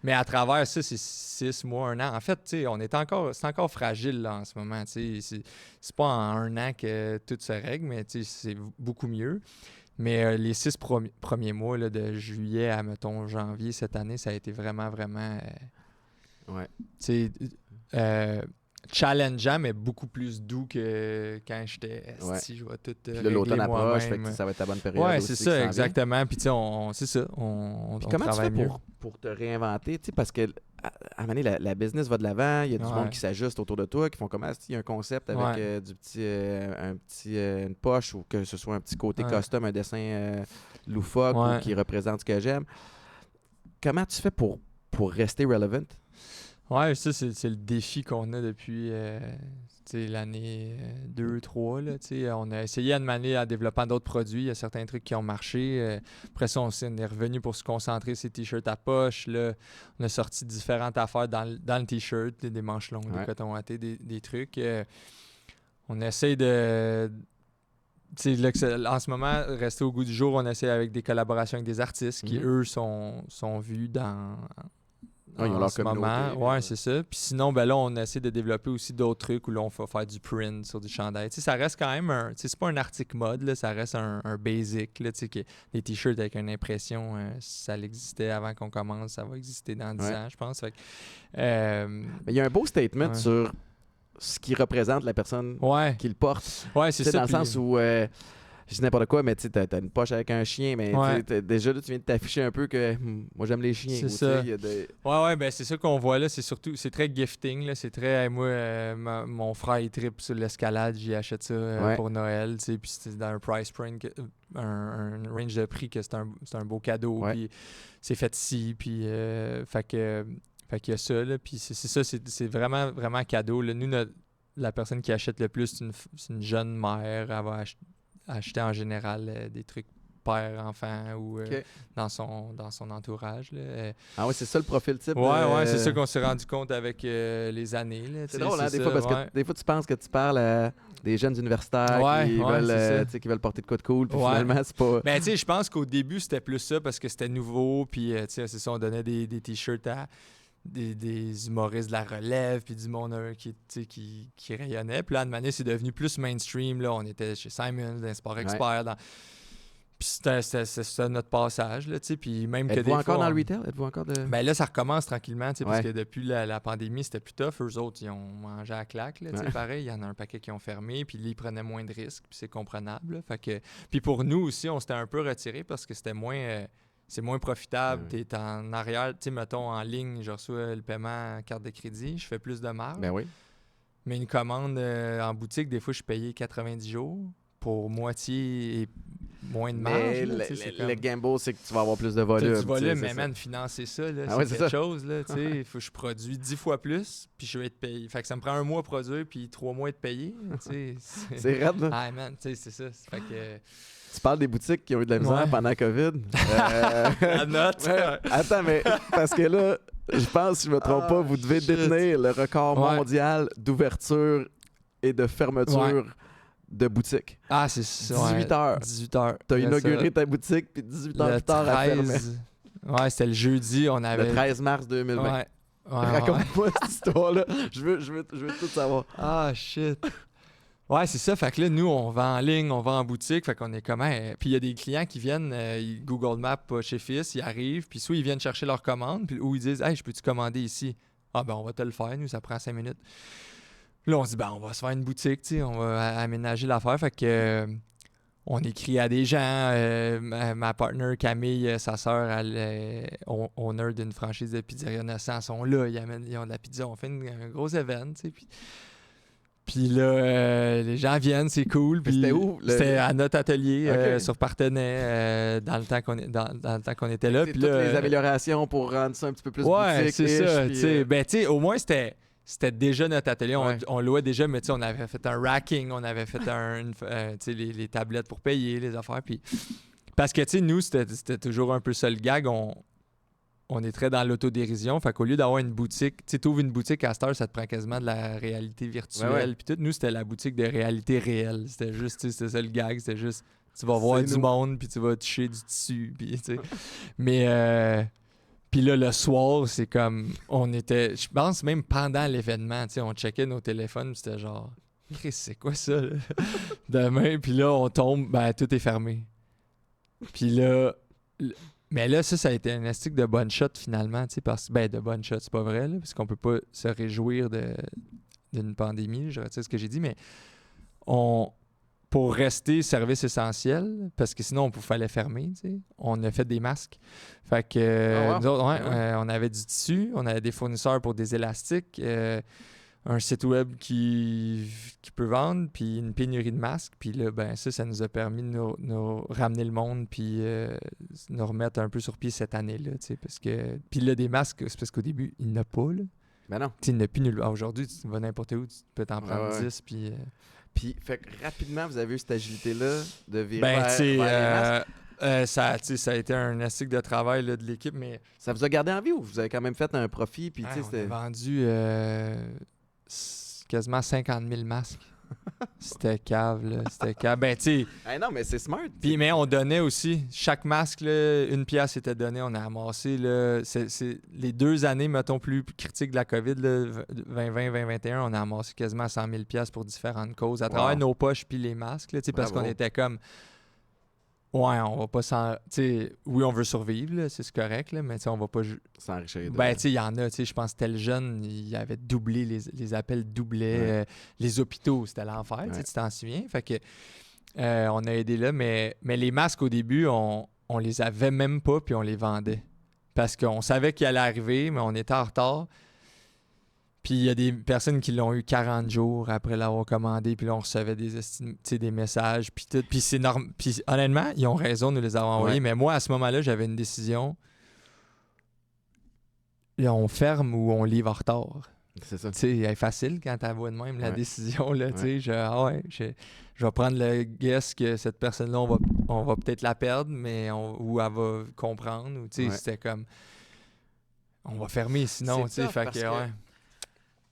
Mais à travers ça, c'est 6 mois, 1 an. En fait, c'est encore fragile là, en ce moment. C'est pas en 1 an que tout se règle, mais c'est beaucoup mieux. Mais les 6 premiers mois, là, de juillet à, mettons, janvier cette année, ça a été vraiment, vraiment... challengeant, mais beaucoup plus doux que quand j'étais je vais tout régler l'automne approche, moi-même. Ça va être ta bonne période. Oui, c'est ça, exactement. Puis c'est ça, on comment travaille tu fais mieux. pour te réinventer? Parce que à un moment donné, la business va de l'avant, il y a du monde qui s'ajuste autour de toi, qui font comment? Il y a un concept avec une poche ou que ce soit un petit côté custom, un dessin loufoque ou qui représente ce que j'aime. Comment tu fais pour rester relevant? Ouais, ça, c'est le défi qu'on a depuis l'année 2-3. On a essayé à développer d'autres produits. Il y a certains trucs qui ont marché. Après ça, on est revenu pour se concentrer sur les t-shirts à poche. Là, on a sorti différentes affaires dans le t-shirt, des manches longues, des cotons wattés, des trucs. On essaye de... en ce moment, rester au goût du jour, on essaie avec des collaborations avec des artistes qui, eux, sont vus dans... ils ont leur communauté. Oui, c'est ça. Puis sinon, ben là, on essaie de développer aussi d'autres trucs où là, on va faire du print sur du chandail. Ça reste quand même c'est pas un article mode, là, ça reste un basic. Là, des t-shirts avec une impression, ça existait avant qu'on commence, ça va exister dans 10 ans, je pense. Mais il y a un beau statement sur ce qui représente la personne qui le porte. Oui, c'est ça. Dans le sens où je dis n'importe quoi, mais tu sais, t'as une poche avec un chien, mais déjà là, tu viens de t'afficher un peu que moi j'aime les chiens. C'est ça. Y a des... Ouais, ben c'est ça qu'on voit là. C'est très gifting, là. C'est très, moi, mon frère, il tripe sur l'escalade, j'y achète ça pour Noël, tu sais, puis c'est dans un price point, un range de prix que c'est un beau cadeau, puis c'est fait ici, puis fait qu'il y a ça, là, puis c'est ça, c'est vraiment, vraiment cadeau, là. Nous, la personne qui achète le plus, c'est une jeune mère. Elle va acheter en général des trucs père-enfant ou dans son entourage. Là. Ah oui, c'est ça le profil type? Ouais, c'est ça qu'on s'est rendu compte avec les années. Là, c'est drôle, hein, des fois, parce que des fois, tu penses que tu parles à des jeunes universitaires qui veulent porter de quoi de cool, puis finalement, c'est pas... Ben, tu sais, je pense qu'au début, c'était plus ça parce que c'était nouveau, puis, tu sais, c'est ça, on donnait des t-shirts à des humoristes de la relève, puis du monde qui rayonnait. Puis là, à un moment donné, c'est devenu plus mainstream. Là. On était chez Simon, dans Sport Expert. Puis c'était notre passage. Là, puis même que des fois, encore dans le retail? Êtes-vous encore de... Ben là, ça recommence tranquillement, parce que depuis la pandémie, c'était plus tough. Eux autres, ils ont mangé à claque. Là, pareil, il y en a un paquet qui ont fermé, puis ils prenaient moins de risques, puis c'est comprenable. Là. Fait que... Puis pour nous aussi, on s'était un peu retirés parce que c'était moins... c'est moins profitable. Tu es en arrière, tu sais, mettons, en ligne, je reçois le paiement en carte de crédit, je fais plus de marge. Ben oui. Mais une commande en boutique, des fois, je suis payé 90 jours pour moitié et moins de marge. Mais le gamble, c'est que tu vas avoir plus de volume. Du volume, mais man, financer ça, là, c'est quelque chose. Il faut que je produis 10 fois plus, puis je vais être payé. Fait que ça me prend un mois à produire, puis 3 mois à être payé. C'est raide, là. Ah, man, c'est ça. Fait que... Tu parles des boutiques qui ont eu de la misère pendant la COVID. La note. Attends, mais parce que là, je pense, si je me trompe pas, vous devez détenir le record mondial d'ouverture et de fermeture de boutiques. Ah, c'est ça. 18 heures. 18 heures. T'as inauguré ta boutique, puis 18 heures plus tard, elle fermait. Ouais, c'était le jeudi. On avait... Le 13 mars 2020. Raconte-moi cette histoire-là. Je veux tout savoir. Ah, shit. Ouais, c'est ça. Fait que là, nous, on va en ligne, on va en boutique. Fait qu'on est comment? Puis il y a des clients qui viennent, ils Google Maps chez Fils, ils arrivent, puis soit ils viennent chercher leur commande, puis ou ils disent « Hey, je peux-tu commander ici? » Ah, ben on va te le faire, nous, ça prend 5 minutes. Là, on se dit « Ben, on va se faire une boutique, tu sais, on va aménager l'affaire. » Fait que on écrit à des gens. Ma partner Camille, sa sœur, elle est owner d'une franchise de pizzeria Innocent, sont là, ils ont de la pizza, on fait un gros event, tu sais, Puis là, les gens viennent, c'est cool. Puis c'était où? C'était à notre atelier sur Partenay dans le temps qu'on était là. Puis toutes les améliorations pour rendre ça un petit peu plus boutique. Ouais, c'est ça. Puis, Ben, tu sais, au moins, c'était déjà notre atelier. On louait déjà, mais tu sais, on avait fait un racking, on avait fait les tablettes pour payer, les affaires. Puis... Parce que, tu sais, nous, c'était toujours un peu ça le gag. On est très dans l'autodérision. Fait qu'au lieu d'avoir une boutique, tu sais, t'ouvres une boutique à cette heure, ça te prend quasiment de la réalité virtuelle. Puis tout, nous, c'était la boutique de réalité réelle. C'était juste, tu sais, c'était ça le gag. C'était juste, tu vas voir du monde, puis tu vas toucher du tissu, puis tu sais. Mais, puis là, le soir, c'est comme, on était, je pense même pendant l'événement, tu sais, on checkait nos téléphones, c'était genre, Chris, c'est quoi ça, là? Demain, puis là, on tombe, ben, tout est fermé. Puis là... Mais là, ça a été un astic de bonne shot finalement, tu sais, de bonne shot, c'est pas vrai, là, parce qu'on peut pas se réjouir d'une pandémie, je retire ce que j'ai dit, mais pour rester service essentiel, parce que sinon, il fallait fermer, tu sais, on a fait des masques. Fait que nous autres, on avait du tissu, on avait des fournisseurs pour des élastiques, un site web qui peut vendre, puis une pénurie de masques. Puis là, ben ça nous a permis de nous ramener le monde, puis nous remettre un peu sur pied cette année-là, tu sais, parce que... Puis là, des masques, c'est parce qu'au début, il n'y en a pas, là. Ben non. Tu sais, il n'y en a plus nulle part. Aujourd'hui, tu vas n'importe où, tu peux t'en prendre 10, puis... Puis, fait que rapidement, vous avez eu cette agilité-là de virer vers les masques? Ça a été un astic de travail là, de l'équipe, mais... Ça vous a gardé en vie ou vous avez quand même fait un profit? Puis, on a vendu... quasiment 50 000 masques. C'était cave, là. C'était cave. Ben, tu sais... non, mais c'est smart. Puis, mais on donnait aussi. Chaque masque, là, 1 pièce était donnée. On a amassé, là... C'est les 2 années, mettons, plus critiques de la COVID, là, 2020-2021, on a amassé quasiment 100 000 pièces pour différentes causes. À travers nos poches puis les masques, là, tu sais, parce qu'on était comme... Ouais, on va pas s'en... Tu sais, oui, on veut survivre, là, c'est correct, là, mais tu sais, on va pas... S'enrichir. Ben, tu sais, il y en a, tu sais, je pense que tel jeune, il avait doublé, les appels doublaient. Les hôpitaux, c'était l'enfer, tu t'en souviens? Fait que On a aidé là, mais les masques, au début, on les avait même pas, puis on les vendait. Parce qu'on savait qu'il allait arriver, mais on était en retard. Puis il y a des personnes qui l'ont eu 40 jours après l'avoir commandé, puis là, on recevait des messages, puis tout. Puis c'est normal. Puis honnêtement, ils ont raison de nous les avoir envoyés, mais moi, à ce moment-là, j'avais une décision. Là, on ferme ou on livre en retard. C'est ça. Tu sais, elle est facile quand tu vois de même la décision. Là, tu sais, je vais prendre le guess que cette personne-là, on va peut-être la perdre, mais ou elle va comprendre. Ou, tu sais, c'était comme, on va fermer sinon. Tu sais, fait que,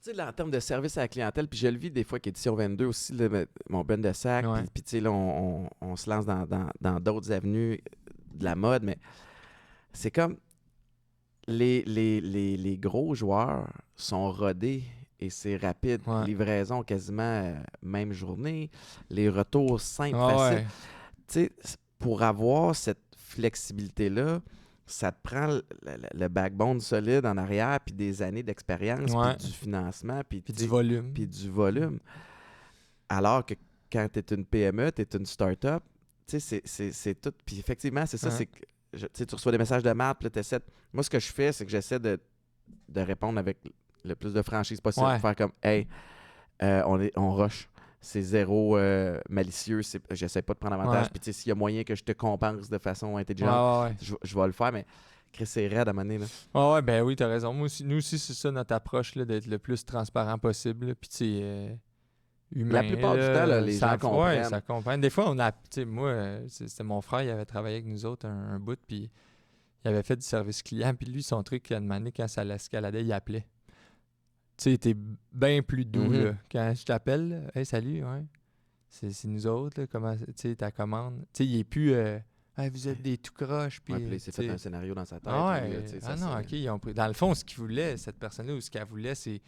tu sais, là, en termes de service à la clientèle, puis je le vis des fois qu'Édition 22 aussi, là, mon ben de sac, puis tu sais, là, on se lance dans d'autres avenues de la mode, mais c'est comme les gros joueurs sont rodés et c'est rapide. Livraison quasiment même journée, les retours simples, faciles. Tu sais, pour avoir cette flexibilité-là, ça te prend le backbone solide en arrière, puis des années d'expérience, puis du financement, puis du volume. Puis du volume. Alors que quand tu es une PME, tu es une start-up, tu sais, c'est tout. Puis effectivement, c'est ça, c'est que tu reçois des messages de marque, puis là, tu essaies. Moi, ce que je fais, c'est que j'essaie de répondre avec le plus de franchise possible. Faire comme, hey, on rush. C'est zéro malicieux. J'essaie pas de prendre avantage. Puis, tu sais, s'il y a moyen que je te compense de façon intelligente, je vais le faire, mais Chris, c'est raide à mener. Ouais, ben oui, t'as raison. Nous aussi, c'est ça notre approche, là, d'être le plus transparent possible. Puis, tu sais, humain. La plupart du temps, là, les gens comprennent. Oui, ça comprend. Des fois, moi, c'était mon frère, il avait travaillé avec nous autres un bout, puis il avait fait du service client. Puis lui, son truc, à demander quand ça l'escaladait, il appelait. Tu sais, t'es bien plus doux, là. Quand je t'appelle, « Hey, salut, ouais. C'est nous autres, là. Comment, tu sais, ta commande. » Tu sais, il est plus, « Hey, vous êtes des tout croches. » Puis il s'est fait un scénario dans sa tête. OK. Dans le fond, ce qu'il voulait, cette personne-là, ou ce qu'elle voulait, c'est,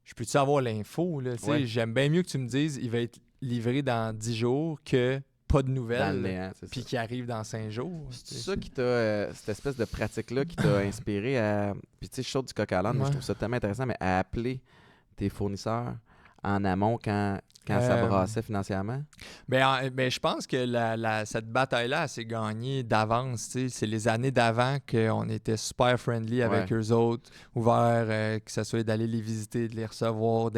je peux-tu avoir l'info, là? Tu sais, j'aime bien mieux que tu me dises, il va être livré dans 10 jours que pas de nouvelles, puis qui arrive dans 5 jours. C'est ça qui t'a, cette espèce de pratique-là qui t'a inspiré à... Puis tu sais, je saute du coq à l'âne, mais je trouve ça tellement intéressant, mais à appeler tes fournisseurs en amont quand ça brassait financièrement? Ben, je pense que cette bataille-là, elle s'est gagnée d'avance. C'est les années d'avant qu'on était super friendly avec eux autres, ouverts, que ce soit d'aller les visiter, de les recevoir,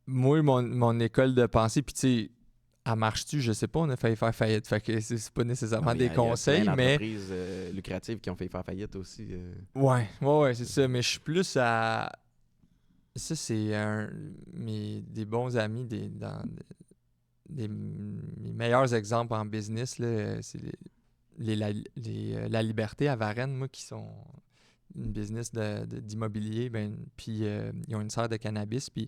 moi, mon école de pensée, puis tu sais, elle marche-tu? Je sais pas, on a failli faire faillite. Fait que c'est pas nécessairement des conseils, mais... Il y a plein d'entreprises lucratives qui ont failli faire faillite aussi. Ouais, c'est ça. Mais je suis plus à... Ça, c'est des bons amis, mes meilleurs exemples en business, là, c'est la Liberté à Varennes, moi, qui sont une business d'immobilier, puis ils ont une serre de cannabis, puis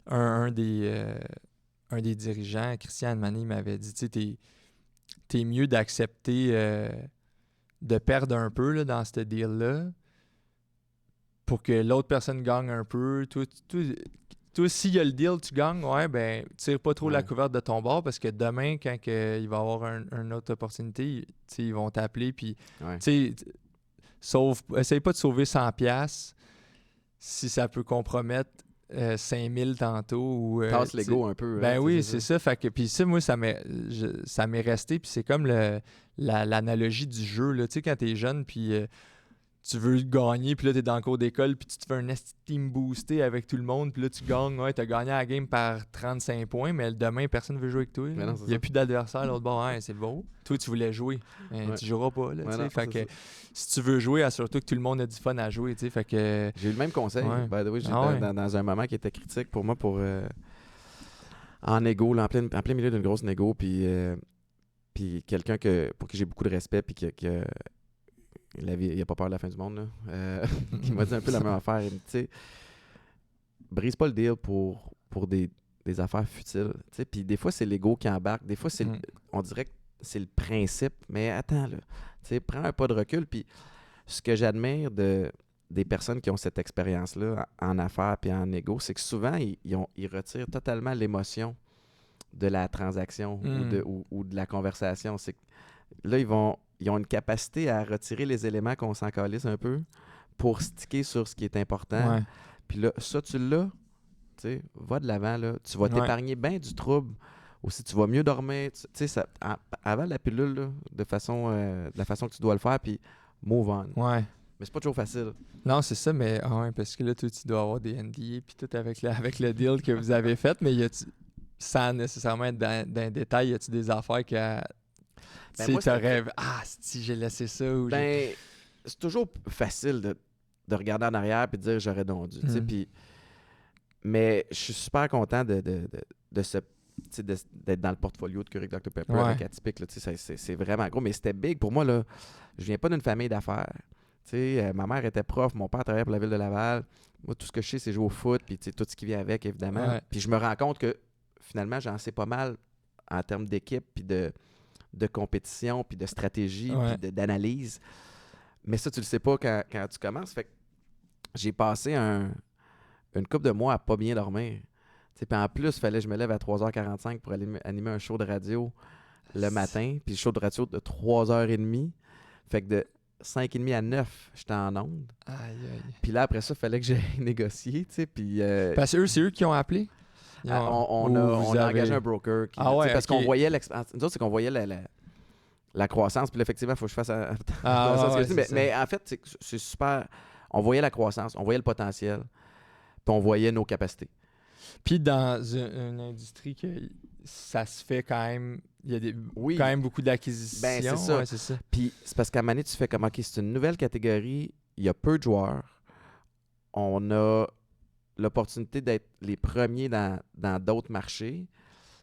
un des dirigeants, Christian Mané, m'avait dit, tu sais, t'es mieux d'accepter de perdre un peu là, dans ce deal-là pour que l'autre personne gagne un peu. Toi, s'il y a le deal, tu gagnes, tire pas trop la couverte de ton bord parce que demain, quand il va y avoir une autre opportunité, ils vont t'appeler, puis essaye pas de sauver 100$ si ça peut compromettre 5000 tantôt. Tasse l'ego un peu. Ben oui, c'est ça. Fait que, puis ça, moi, ça m'est resté. Puis c'est comme l'analogie du jeu. Tu sais, quand t'es jeune, puis tu veux gagner, puis là, t'es dans le cours d'école, puis tu te fais un team boosté avec tout le monde, puis là, tu gagnes. Ouais, t'as gagné la game par 35 points, mais demain, personne ne veut jouer avec toi. Il n'y a plus d'adversaire. L'autre bord, c'est beau. Toi, tu voulais jouer. Tu joueras pas. Là, fait que si tu veux jouer, assure-toi que tout le monde a du fun à jouer. Fait que... J'ai eu le même conseil. By the way, dans un moment qui était critique pour moi, en égo, en plein milieu d'une grosse négo, puis quelqu'un pour qui j'ai beaucoup de respect, puis il a pas peur de la fin du monde, là. Qui m'a dit un peu la même affaire. Il me dit, tu sais, brise pas le deal pour des affaires futiles. Puis des fois, c'est l'ego qui embarque. Des fois, on dirait que c'est le principe. Mais attends, là. Tu sais, prends un pas de recul. Puis ce que j'admire des personnes qui ont cette expérience-là en affaires puis en égo, c'est que souvent, ils retirent totalement l'émotion de la transaction ou de la conversation. C'est que là, ils ont une capacité à retirer les éléments qu'on s'en calisse un peu pour sticker sur ce qui est important. Puis là, ça, tu l'as, tu sais, va de l'avant, là. Tu vas t'épargner bien du trouble. Aussi, tu vas mieux dormir. Tu sais, ça, avale la pilule, là, de la façon que tu dois le faire, puis move on. Ouais. Mais c'est pas toujours facile. Non, c'est ça, mais parce que là, toi, tu dois avoir des NDA puis tout avec le deal que vous avez fait, mais sans nécessairement être dans le détail, y a-tu des affaires que tu rêves, si j'ai laissé ça ou c'est toujours facile de regarder en arrière et de dire j'aurais donc dû. Mais je suis super content d'être dans le portfolio de Keurig Dr Pepper avec Atypique. C'est vraiment gros, mais c'était big. Pour moi, là, je viens pas d'une famille d'affaires. Ma mère était prof, mon père travaillait pour la ville de Laval. Moi, tout ce que je sais, c'est jouer au foot, puis tout ce qui vient avec, évidemment. Ouais. Puis je me rends compte que, finalement, j'en sais pas mal en termes d'équipe, puis de compétition, puis de stratégie, puis d'analyse. Mais ça, tu le sais pas quand tu commences. Fait que j'ai passé une couple de mois à pas bien dormir. Puis en plus, il fallait que je me lève à 3h45 pour aller animer un show de radio le matin. Puis le show de radio de 3h30. Fait que de 5h30 à 9, j'étais en onde. Aïe, aïe. Puis là, après ça, il fallait que j'aille négocier, tu sais, puis... Parce que c'est eux qui ont appelé? On a engagé un broker. Parce qu'on voyait nous autres, c'est qu'on voyait la croissance. Puis là, effectivement, il faut que je fasse... mais en fait, c'est super... On voyait la croissance, on voyait le potentiel, puis on voyait nos capacités. Puis dans une industrie que ça se fait quand même... Il y a quand même beaucoup d'acquisitions. Ben, c'est ça. Ouais, c'est ça. Puis c'est parce qu'à un moment donné, tu fais comme, OK, c'est une nouvelle catégorie, il y a peu de joueurs, on a l'opportunité d'être les premiers dans d'autres marchés,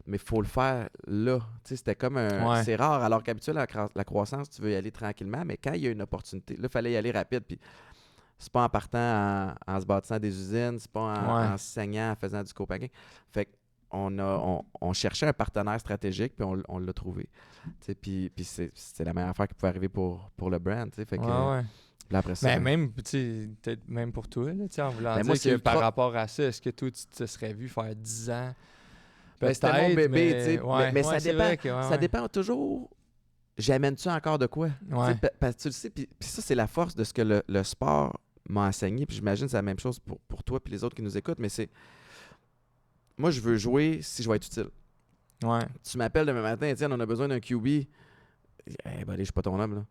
mais il faut le faire là. Tu sais, c'était comme c'est rare, alors qu'habituellement, la croissance, tu veux y aller tranquillement, mais quand il y a une opportunité, là, il fallait y aller rapide, puis c'est pas en partant en se bâtissant des usines, c'est pas en se saignant, en faisant du copain. Fait on cherchait un partenaire stratégique, puis on l'a trouvé. Puis c'est la meilleure affaire qui pouvait arriver pour le brand. Fait que, là, après ça, peut-être même pour toi, là, en voulant dire que par rapport à ça, est-ce que toi, tu te serais vu faire 10 ans? C'était mon bébé, mais ça dépend. Ça dépend toujours. J'amène-tu encore de quoi? Parce que tu le sais, puis ça, c'est la force de ce que le sport m'a enseigné, puis j'imagine que c'est la même chose pour toi et les autres qui nous écoutent, mais c'est... Moi, je veux jouer si je vais être utile. Ouais. Tu m'appelles demain matin, Étienne, on a besoin d'un QB. Je suis pas ton homme, là.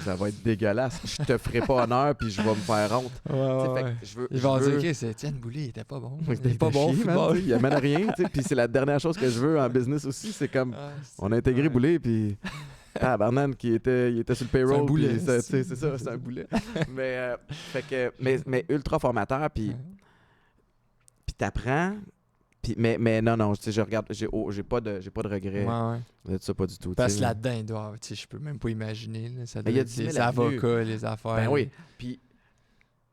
Ça va être dégueulasse. Je te ferai pas honneur, puis je vais me faire honte. Ils vont dire que c'est Étienne Boulay, il était pas bon. Il était pas bon, il amène à rien. Puis c'est la dernière chose que je veux en business aussi. C'est comme, on a intégré Boulay, puis... Barnan qui était sur le payroll. C'est un boulet. C'est ça, c'est un boulet. mais ultra formateur, puis t'apprends. Mais non, je regarde, j'ai pas de regrets de ça, pas du tout. Parce que là-dedans, je peux même pas imaginer. Là, ça doit y a être les avocats, les affaires. Ben oui. Puis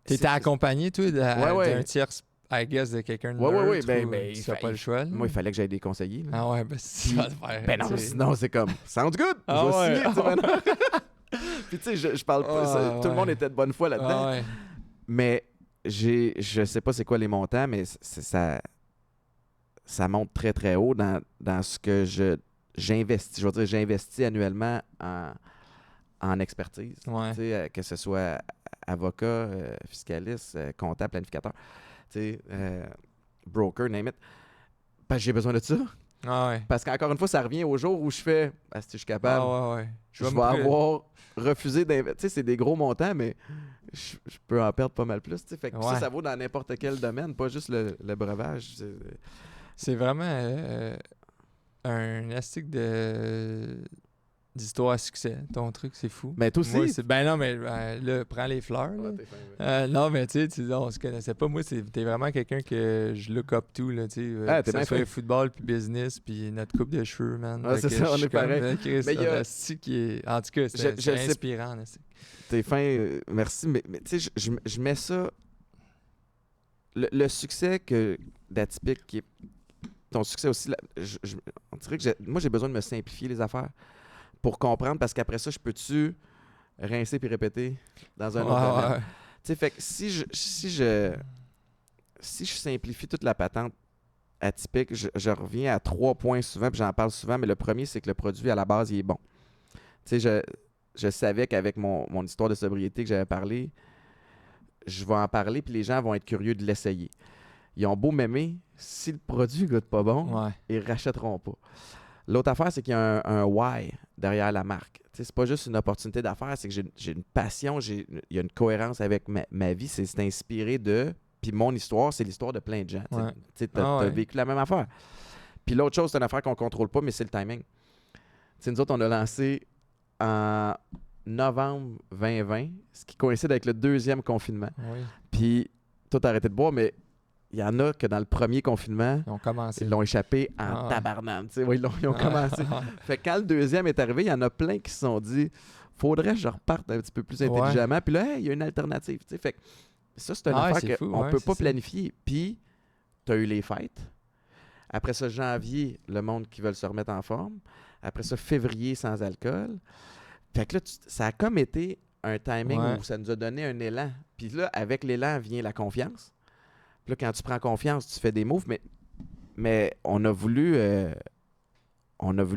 t'étais accompagné, toi, d'un tiers, I guess, de quelqu'un de neutre? Oui. Ben, tu n'as pas le choix. Là. Moi, il fallait que j'aille des conseillers. Là. Si tu vas le faire. Ben non, sinon, c'est comme, sounds good! Je vais signer, Puis tu sais, je parle pas, tout le monde était de bonne foi là-dedans. Mais je sais pas c'est quoi les montants, mais ça monte très, très haut dans ce que j'investis. Je veux dire, j'investis annuellement en expertise. Que ce soit avocat, fiscaliste, comptable, planificateur, broker, name it. Parce que j'ai besoin de ça. Parce qu'encore une fois, ça revient au jour où je fais, si je suis capable, je vais avoir refusé d'investir. C'est des gros montants, mais je peux en perdre pas mal plus. Fait que ça vaut dans n'importe quel domaine, pas juste le breuvage. C'est vraiment un astic d'histoire à succès. Ton truc, c'est fou. Mais toi aussi. Moi, non, mais là, prends les fleurs. Non, mais tu sais, on se connaissait pas. Moi, t'es vraiment quelqu'un que je look up to, là, tu sais. Que ce soit football, puis business, puis notre coupe de cheveux, man. C'est ça, on est pareil. Mais il y a... qui est... En tout cas, c'est inspirant. T'es fin, merci. Mais tu sais, je mets ça... Le succès d'Atypique, qui est ton succès aussi, on dirait que moi, j'ai besoin de me simplifier les affaires pour comprendre, parce qu'après ça, je peux-tu rincer puis répéter dans un autre domaine? Tu sais, fait que si je simplifie toute la patente Atypique, je reviens à 3 points souvent, puis j'en parle souvent, mais le premier, c'est que le produit, à la base, il est bon. Tu sais, je savais qu'avec mon histoire de sobriété que j'avais parlé, je vais en parler, puis les gens vont être curieux de l'essayer. ils ont beau m'aimer, si le produit goûte pas bon, Ouais. ils rachèteront pas. L'autre affaire, c'est qu'il y a un why derrière la marque. Tu sais, c'est pas juste une opportunité d'affaires, c'est que j'ai une passion, il y a une cohérence avec ma vie, c'est inspiré de... Puis mon histoire, c'est l'histoire de plein de gens. Ouais. Tu sais, t'as Ouais. vécu la même affaire. Puis l'autre chose, c'est une affaire qu'on contrôle pas, mais c'est le timing. Tu sais, nous autres, on a lancé en novembre 2020, ce qui coïncide avec le 2e confinement. Oui. Puis tout a arrêté de boire, mais il y en a que dans le premier confinement, Ils ont commencé. ils l'ont échappé en Ah ouais. tabarnane. Tu sais, ouais, ils ont commencé. Fait que quand le 2e est arrivé, il y en a plein qui se sont dit faudrait que je reparte un petit peu plus intelligemment. Puis là, hey, il y a une alternative. Tu sais. Fait que ça, c'est une affaire qu'on ne peut pas planifier. Puis, tu as eu les fêtes. Après ça, janvier, le monde qui veut se remettre en forme. Après ça, février, sans alcool. Fait que là, ça a comme été un timing où ça nous a donné un élan. Puis là, avec l'élan vient la confiance. Puis là, quand tu prends confiance, tu fais des moves. Mais on a voulu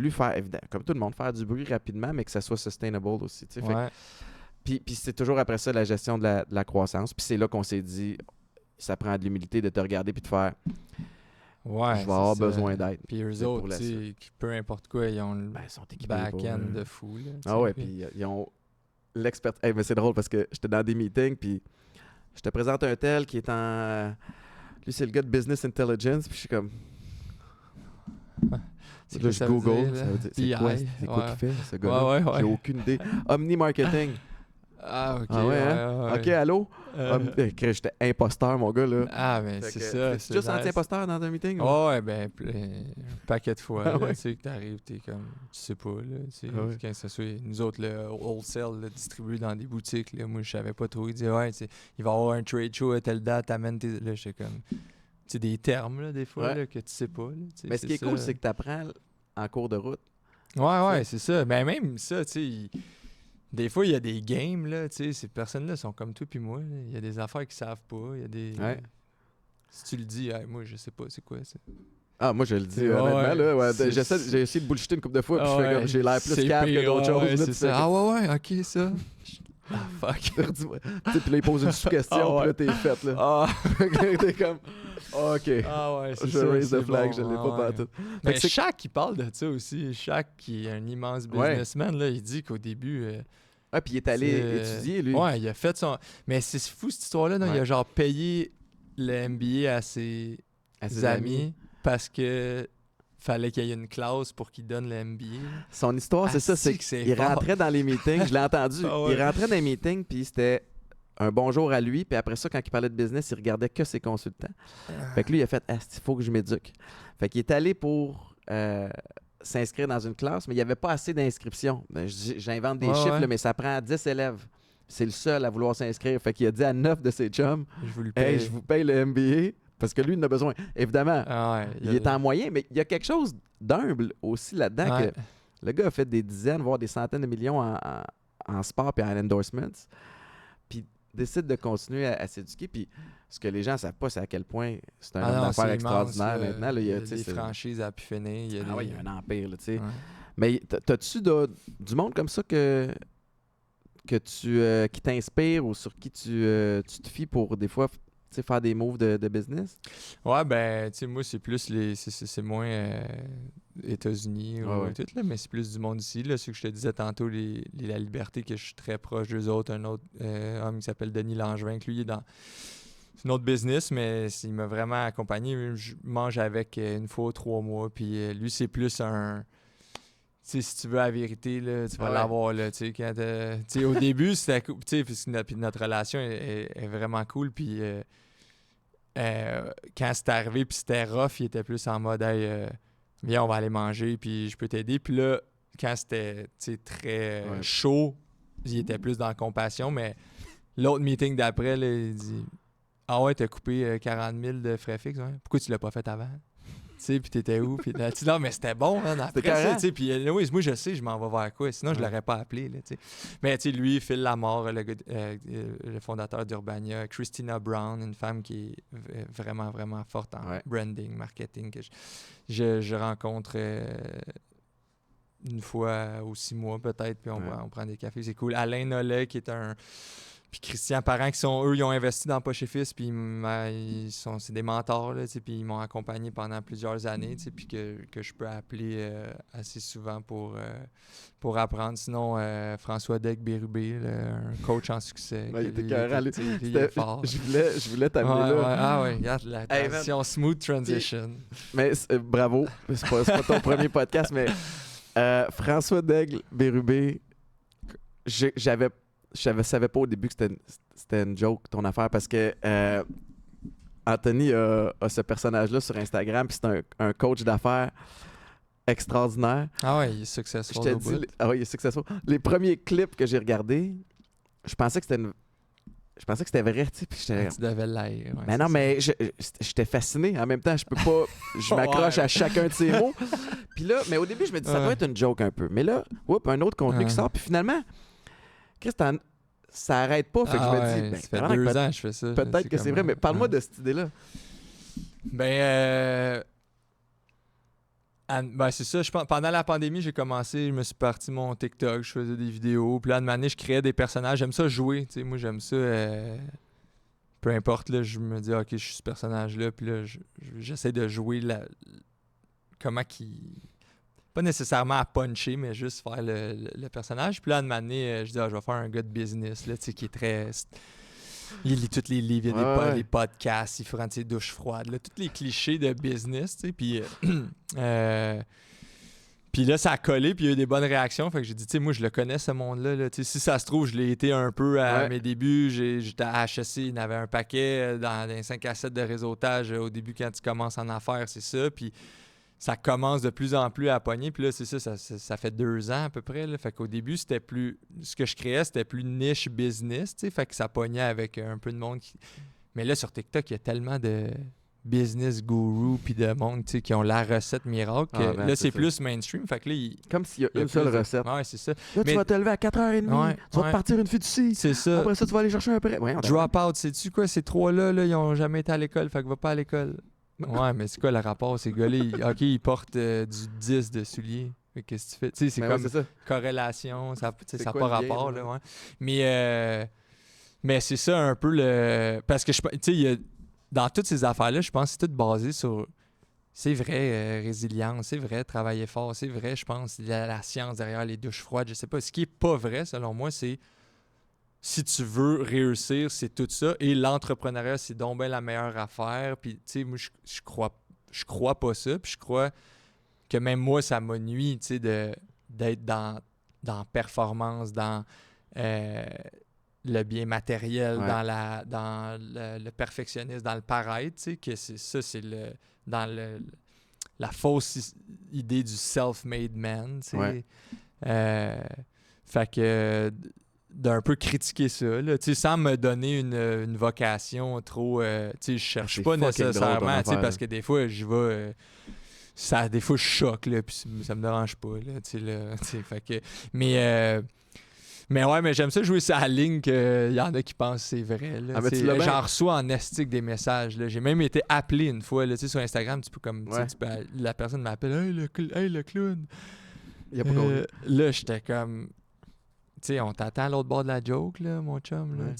faire, évidemment, comme tout le monde, faire du bruit rapidement, mais que ça soit sustainable aussi. Tu sais. Fait puis c'est toujours après ça la gestion de la croissance. Puis c'est là qu'on s'est dit, ça prend de l'humilité de te regarder puis de faire, je vais avoir besoin d'aide. Puis eux autres, peu importe quoi, ils ont le back-end de fou. Là, ah ouais, puis ils ont l'expert. Hey, mais c'est drôle parce que j'étais dans des meetings, puis je te présente un tel qui est en... lui, c'est le gars de Business Intelligence, puis je suis comme... C'est là, je Google, c'est quoi qu'il fait, ce gars-là? J'ai aucune idée. Omni Marketing. Ah, OK. Ah ouais, hein? OK, allô? J'étais imposteur, mon gars, là. Ah, mais c'est ça. Tu juste senti imposteur dans un meeting? Ouais, ben, un paquet de fois. Là, tu sais, que t'arrives, t'es comme, tu sais pas, là. Quand ça soit, nous autres, le wholesale, distribué dans des boutiques, là, moi, je savais pas trop. Ils disaient, ouais, il va y avoir un trade show à telle date, t'amènes tes. Là, j'étais comme. Tu sais, des termes, là, des fois, là, que tu sais pas. Là, mais ce qui est cool, c'est que t'apprends en cours de route. Ouais, c'est ça. Mais même ça, tu sais. Des fois, il y a des games, là, tu sais, ces personnes-là sont comme toi puis moi. Il y a des affaires qu'ils savent pas. Il y a des... Si tu le dis, moi, je sais pas, c'est quoi ça? Ah, moi, je le dis, honnêtement, là. J'ai essayé de bullshiter une couple de fois, puis je fais comme, j'ai l'air plus calme que d'autres choses. C'est ça. Ah ouais, OK, ça. Ah, fuck. Puis là, il pose une sous-question, puis là, t'es faite, là. Ah. T'es comme, OK. Ah ouais, c'est ça. Je raise the flag, je l'ai pas partout. Mais Shaq, qui parle de ça aussi. Shaq, qui est un immense businessman, là, il dit qu'au début... puis il est allé étudier, lui. Ouais, il a fait son... Mais c'est fou, cette histoire-là. Il a genre payé le MBA à ses amis parce que fallait qu'il y ait une classe pour qu'il donne le MBA. Son histoire, c'est ça. C'est qu'il rentrait dans les meetings. Je l'ai entendu. Il rentrait dans les meetings, puis c'était un bonjour à lui. Puis après ça, quand il parlait de business, il regardait que ses consultants. Fait que lui, il a fait « il faut que je m'éduque ». Fait qu'il est allé pour... s'inscrire dans une classe, mais il n'y avait pas assez d'inscriptions. J'invente des chiffres, là, mais ça prend 10 élèves. C'est le seul à vouloir s'inscrire. Fait qu'il a dit à 9 de ses chums, je vous paye le MBA, parce que lui, il en a besoin. Évidemment, il est en moyen, mais il y a quelque chose d'humble aussi là-dedans. Que le gars a fait des dizaines, voire des centaines de millions en sport et en endorsements. Puis décide de continuer à s'éduquer. Puis ce que les gens ne savent pas, c'est à quel point c'est un homme d'affaires extraordinaire maintenant. Là, il y a des franchises à pu finir. Il y a un empire. Là, mais t'as-tu du monde comme ça qui t'inspire ou sur qui tu te fies pour des fois faire des moves de business? Ouais, ben, tu sais, moi, c'est plus c'est moins États-Unis ou tout, là, mais c'est plus du monde ici. Là, ce que je te disais tantôt, la liberté, que je suis très proche d'eux autres. Un autre homme qui s'appelle Denis Langevin, que lui, il est dans... C'est un autre business, mais il m'a vraiment accompagné. Je mange avec une fois 3 mois, puis lui, c'est plus un... Tu sais, si tu veux la vérité, là, tu vas l'avoir, là, tu sais, au début, c'était cool, tu sais, puis notre relation est vraiment cool, puis quand c'est arrivé, puis c'était rough, il était plus en mode, hey, viens, on va aller manger, puis je peux t'aider, puis là, quand c'était, tu sais, très chaud, il était plus dans la compassion, mais l'autre meeting d'après, là, il dit... Ah ouais, t'as coupé 40 000 de frais fixes, ouais. Pourquoi tu l'as pas fait avant? Tu sais, puis t'étais où? Puis là, non, mais c'était bon, hein, après ça, tu sais. Puis oui, moi, je sais, je m'en vais vers quoi. Sinon, je l'aurais pas appelé, là, tu sais. Mais tu sais, lui, Phil Lamar, le fondateur d'Urbania, Christina Brown, une femme qui est vraiment, vraiment forte en branding, marketing, que je rencontre une fois ou 6 mois peut-être, puis on prend des cafés. C'est cool. Alain Nollet, qui est un Puis Christian Parent, ils ont investi dans Poche et Fils, puis c'est des mentors, là, puis ils m'ont accompagné pendant plusieurs années, puis que je peux appeler assez souvent pour apprendre. Sinon, François Daigle-Bérubé, un coach en succès. Ouais, il était il est fort. Je voulais t'amener là. Ah ouais, regarde la transition, smooth transition. Mais bravo, c'est pas ton premier podcast, mais François Daigle-Bérubé, je savais pas au début que c'était une joke, ton affaire, parce que Anthony a ce personnage-là sur Instagram, puis c'est un coach d'affaires extraordinaire. Ah ouais, il est successful. Il est successful. Les premiers clips que j'ai regardés, je pensais que c'était vrai, tu sais, puis j'étais... Tu devais l'être. Ouais, mais non, mais j'étais fasciné. En même temps, je peux pas... Je m'accroche à chacun de ces mots. Puis là, mais au début, je me dis, ça doit être une joke un peu. Mais là, un autre contenu qui sort, puis finalement... Christian, ça arrête pas. Fait que je me dis, ça fait 2 ans que je fais ça. Peut-être que c'est vrai, mais parle-moi de cette idée-là. C'est ça. Pendant la pandémie, j'ai commencé, je me suis parti mon TikTok, je faisais des vidéos. Puis là, de manière, je créais des personnages. J'aime ça jouer. T'sais, moi, j'aime ça. Peu importe, là, je me dis, OK, je suis ce personnage-là. Puis là, j'essaie de jouer comment qu'il. Pas nécessairement à puncher, mais juste faire le personnage. Puis là, de manière, je dis, je vais faire un gars de business, là, qui est très... Il lit tous les livres, il y a des podcasts, il prend ses douches froides, là, tous les clichés de business, tu sais. Puis là, ça a collé, puis il y a eu des bonnes réactions. Fait que j'ai dit, tu sais, moi, je le connais, ce monde-là. Là. Si ça se trouve, je l'ai été un peu à mes débuts. J'étais à HEC, il y en avait un paquet dans les 5 à 7 de réseautage. Au début, quand tu commences en affaires, c'est ça. Puis ça commence de plus en plus à pogner. Puis là, c'est ça fait 2 ans à peu près. Là. Fait qu'au début, c'était plus... Ce que je créais, c'était plus niche business, tu sais. Fait que ça pognait avec un peu de monde qui... Mais là, sur TikTok, il y a tellement de business guru puis de monde, tu sais, qui ont la recette miracle. Là, c'est plus mainstream. Fait que là, comme s'il y a une seule recette. Ouais, c'est ça. Là, tu vas te lever à 4h30. Tu vas te partir une fiducie. C'est ça. Après ça, tu vas aller chercher un prêt. Drop out, sais-tu quoi? Ces 3-là, là, ils ont jamais été à l'école. Fait que va pas à l'école. Ouais, mais c'est quoi le rapport? Ces gars-là, ils portent du 10 de souliers. Qu'est-ce que tu fais? Tu sais, c'est comme corrélation, ça n'a pas rapport. Là, ouais. Mais c'est ça un peu le... Parce que, tu sais, dans toutes ces affaires-là, je pense que c'est tout basé sur... C'est vrai, résilience, c'est vrai, travailler fort, c'est vrai, je pense, la science derrière les douches froides, je sais pas. Ce qui est pas vrai, selon moi, c'est... Si tu veux réussir, c'est tout ça. Et l'entrepreneuriat, c'est donc bien la meilleure affaire. Puis, tu sais, moi, je crois pas ça. Puis, je crois que même moi, ça m'a nui, tu sais, d'être dans performance, dans le bien matériel, dans le perfectionnisme, dans le paraître, tu sais, que c'est dans la fausse idée du self-made man, tu sais. Fait que... d'un peu critiquer ça, là, sans me donner une vocation trop... je cherche pas nécessairement, parce que des fois, j'y vais... des fois, je choque, là, puis ça me dérange pas, là, fait que... Mais ouais, mais j'aime ça jouer sur la ligne qu'il y en a qui pensent que c'est vrai, là. J'en reçois en estique des messages, là. J'ai même été appelé une fois, là, sur Instagram, la personne m'appelle « Hey, le clown! » Là, j'étais comme... Tu sais, on t'attend à l'autre bord de la joke, là, mon chum. Là,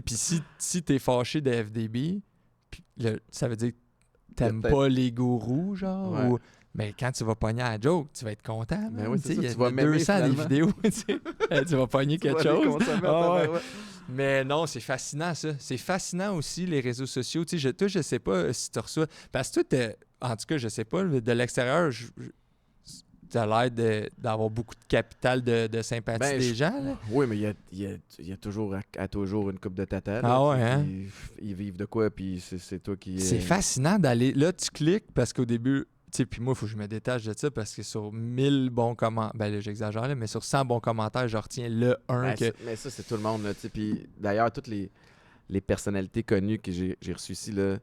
puis si t'es fâché de FDB, ça veut dire que t'aimes pas les gourous, genre, ou... Mais quand tu vas pogner à la joke, tu vas être content. Il y a 200 des vidéos. Tu vas pogner quelque chose. Mais non, c'est fascinant, ça. C'est fascinant aussi, les réseaux sociaux. Toi, je sais pas si tu reçois... Parce que toi, en tout cas, je sais pas, de l'extérieur, tu as l'air d'avoir beaucoup de capital de sympathie des gens. Là. Oui, mais il y a toujours une coupe de tata. Ah ouais, hein? Ils vivent de quoi, puis c'est toi qui... C'est fascinant d'aller... Là, tu cliques, parce qu'au début... Puis moi, il faut que je me détache de ça, parce que sur 1000 bons commentaires... Ben là, j'exagère, là, mais sur 100 bons commentaires, je retiens le 1 que... Mais ça, c'est tout le monde, là, tu sais. Puis d'ailleurs, toutes les personnalités connues que j'ai reçues ici, là...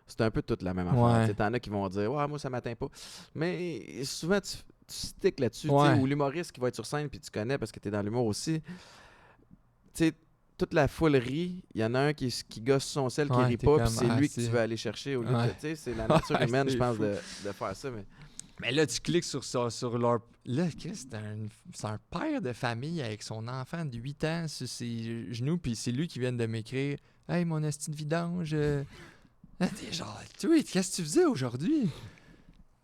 C'est un peu toute la même affaire. Ouais. T'en as qui vont dire « Ouais, moi, ça m'atteint pas. » Mais souvent, tu sticks là-dessus. Ou l'humoriste qui va être sur scène, puis tu connais parce que t'es dans l'humour aussi. Tu sais, toute la foule rit. Il y en a un qui gosse son sel, qui rit pas, puis c'est lui que tu veux aller chercher au lieu de... Tu sais, c'est la nature humaine, je pense, de faire ça. Mais là, tu cliques sur leur... Là, Chris, c'est un père de famille avec son enfant de 8 ans sur ses genoux, puis c'est lui qui vient de m'écrire « Hey, mon esti de vidange... Là, t'es genre, toi, qu'est-ce que tu faisais aujourd'hui? Tu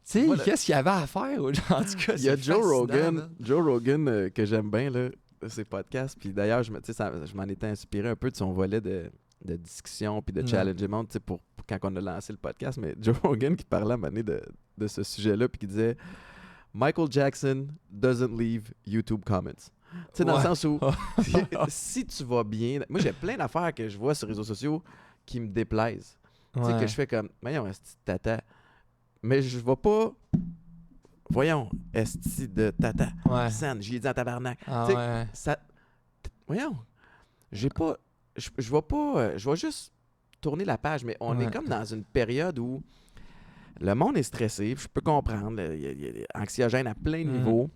sais, qu'est-ce qu'il y avait à faire aujourd'hui? En tout cas, il y a Joe Rogan que j'aime bien, là, ses podcasts. Puis d'ailleurs, je m'en étais inspiré un peu de son volet de discussion puis de challengement, tu sais, pour quand on a lancé le podcast. Mais Joe Rogan qui parlait à un moment donné de ce sujet-là, puis qui disait « Michael Jackson doesn't leave YouTube comments ». Tu sais, dans le sens où, si tu vas bien... Moi, j'ai plein d'affaires que je vois sur les réseaux sociaux qui me déplaisent. Tu sais, que je fais comme, voyons, esti de tata. Mais je vais pas, voyons, esti de tata. San, j'y ai dit en tabarnak. Tu sais, ça, voyons, j'ai pas, je vais pas, je vais juste tourner la page, mais on est comme dans une période où le monde est stressé, je peux comprendre, il y a anxiogène à plein de niveaux.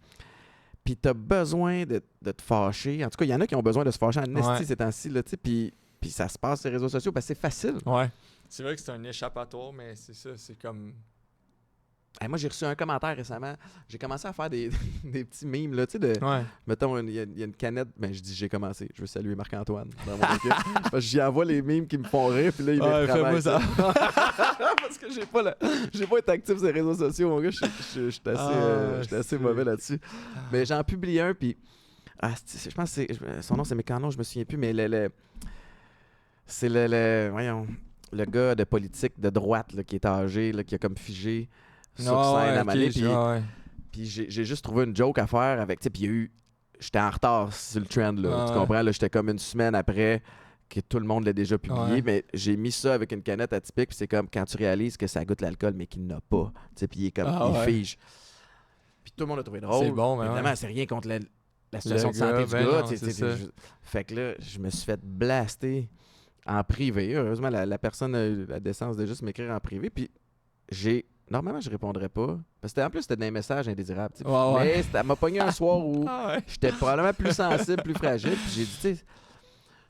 Puis t'as besoin de te fâcher. En tout cas, il y en a qui ont besoin de se fâcher en esti ces temps-ci, là, tu sais, puis ça se passe sur les réseaux sociaux parce que c'est facile. Ouais. C'est vrai que c'est un échappatoire, mais c'est ça, c'est comme... Hey, moi, j'ai reçu un commentaire récemment. J'ai commencé à faire des petits mimes, là, tu sais, de... Mettons, il y a une canette... Ben, je dis j'ai commencé. Je veux saluer Marc-Antoine dans mon équipe. Parce que j'y envoie les mimes qui me font rire, puis là, il me travaille ça. Parce que j'ai pas été actif sur les réseaux sociaux, mon gars. Je suis assez mauvais là-dessus. Mais j'en publie un, puis... je pense que son nom, c'est Mécano, je me souviens plus, mais c'est voyons... Le gars de politique de droite là, qui est âgé, là, qui a comme figé sur scène à Mané. Puis j'ai juste trouvé une joke à faire avec. Puis il y a eu. J'étais en retard sur le trend. Là, tu comprends? Là, j'étais comme une semaine après que tout le monde l'a déjà publié. Mais j'ai mis ça avec une canette atypique. Puis c'est comme quand tu réalises que ça goûte l'alcool, mais qu'il n'a pas. Puis il est comme. Il fige. Puis tout le monde l'a trouvé drôle. C'est bon, mais évidemment, c'est rien contre la situation de santé du gars. Fait que là, je me suis fait blaster. En privé. Heureusement, la personne a eu la décence de juste m'écrire en privé. Puis normalement, je répondrais pas. Parce que en plus, c'était des messages indésirables. Mais elle m'a pogné un soir où j'étais probablement plus sensible, plus fragile. Puis j'ai dit, tu sais,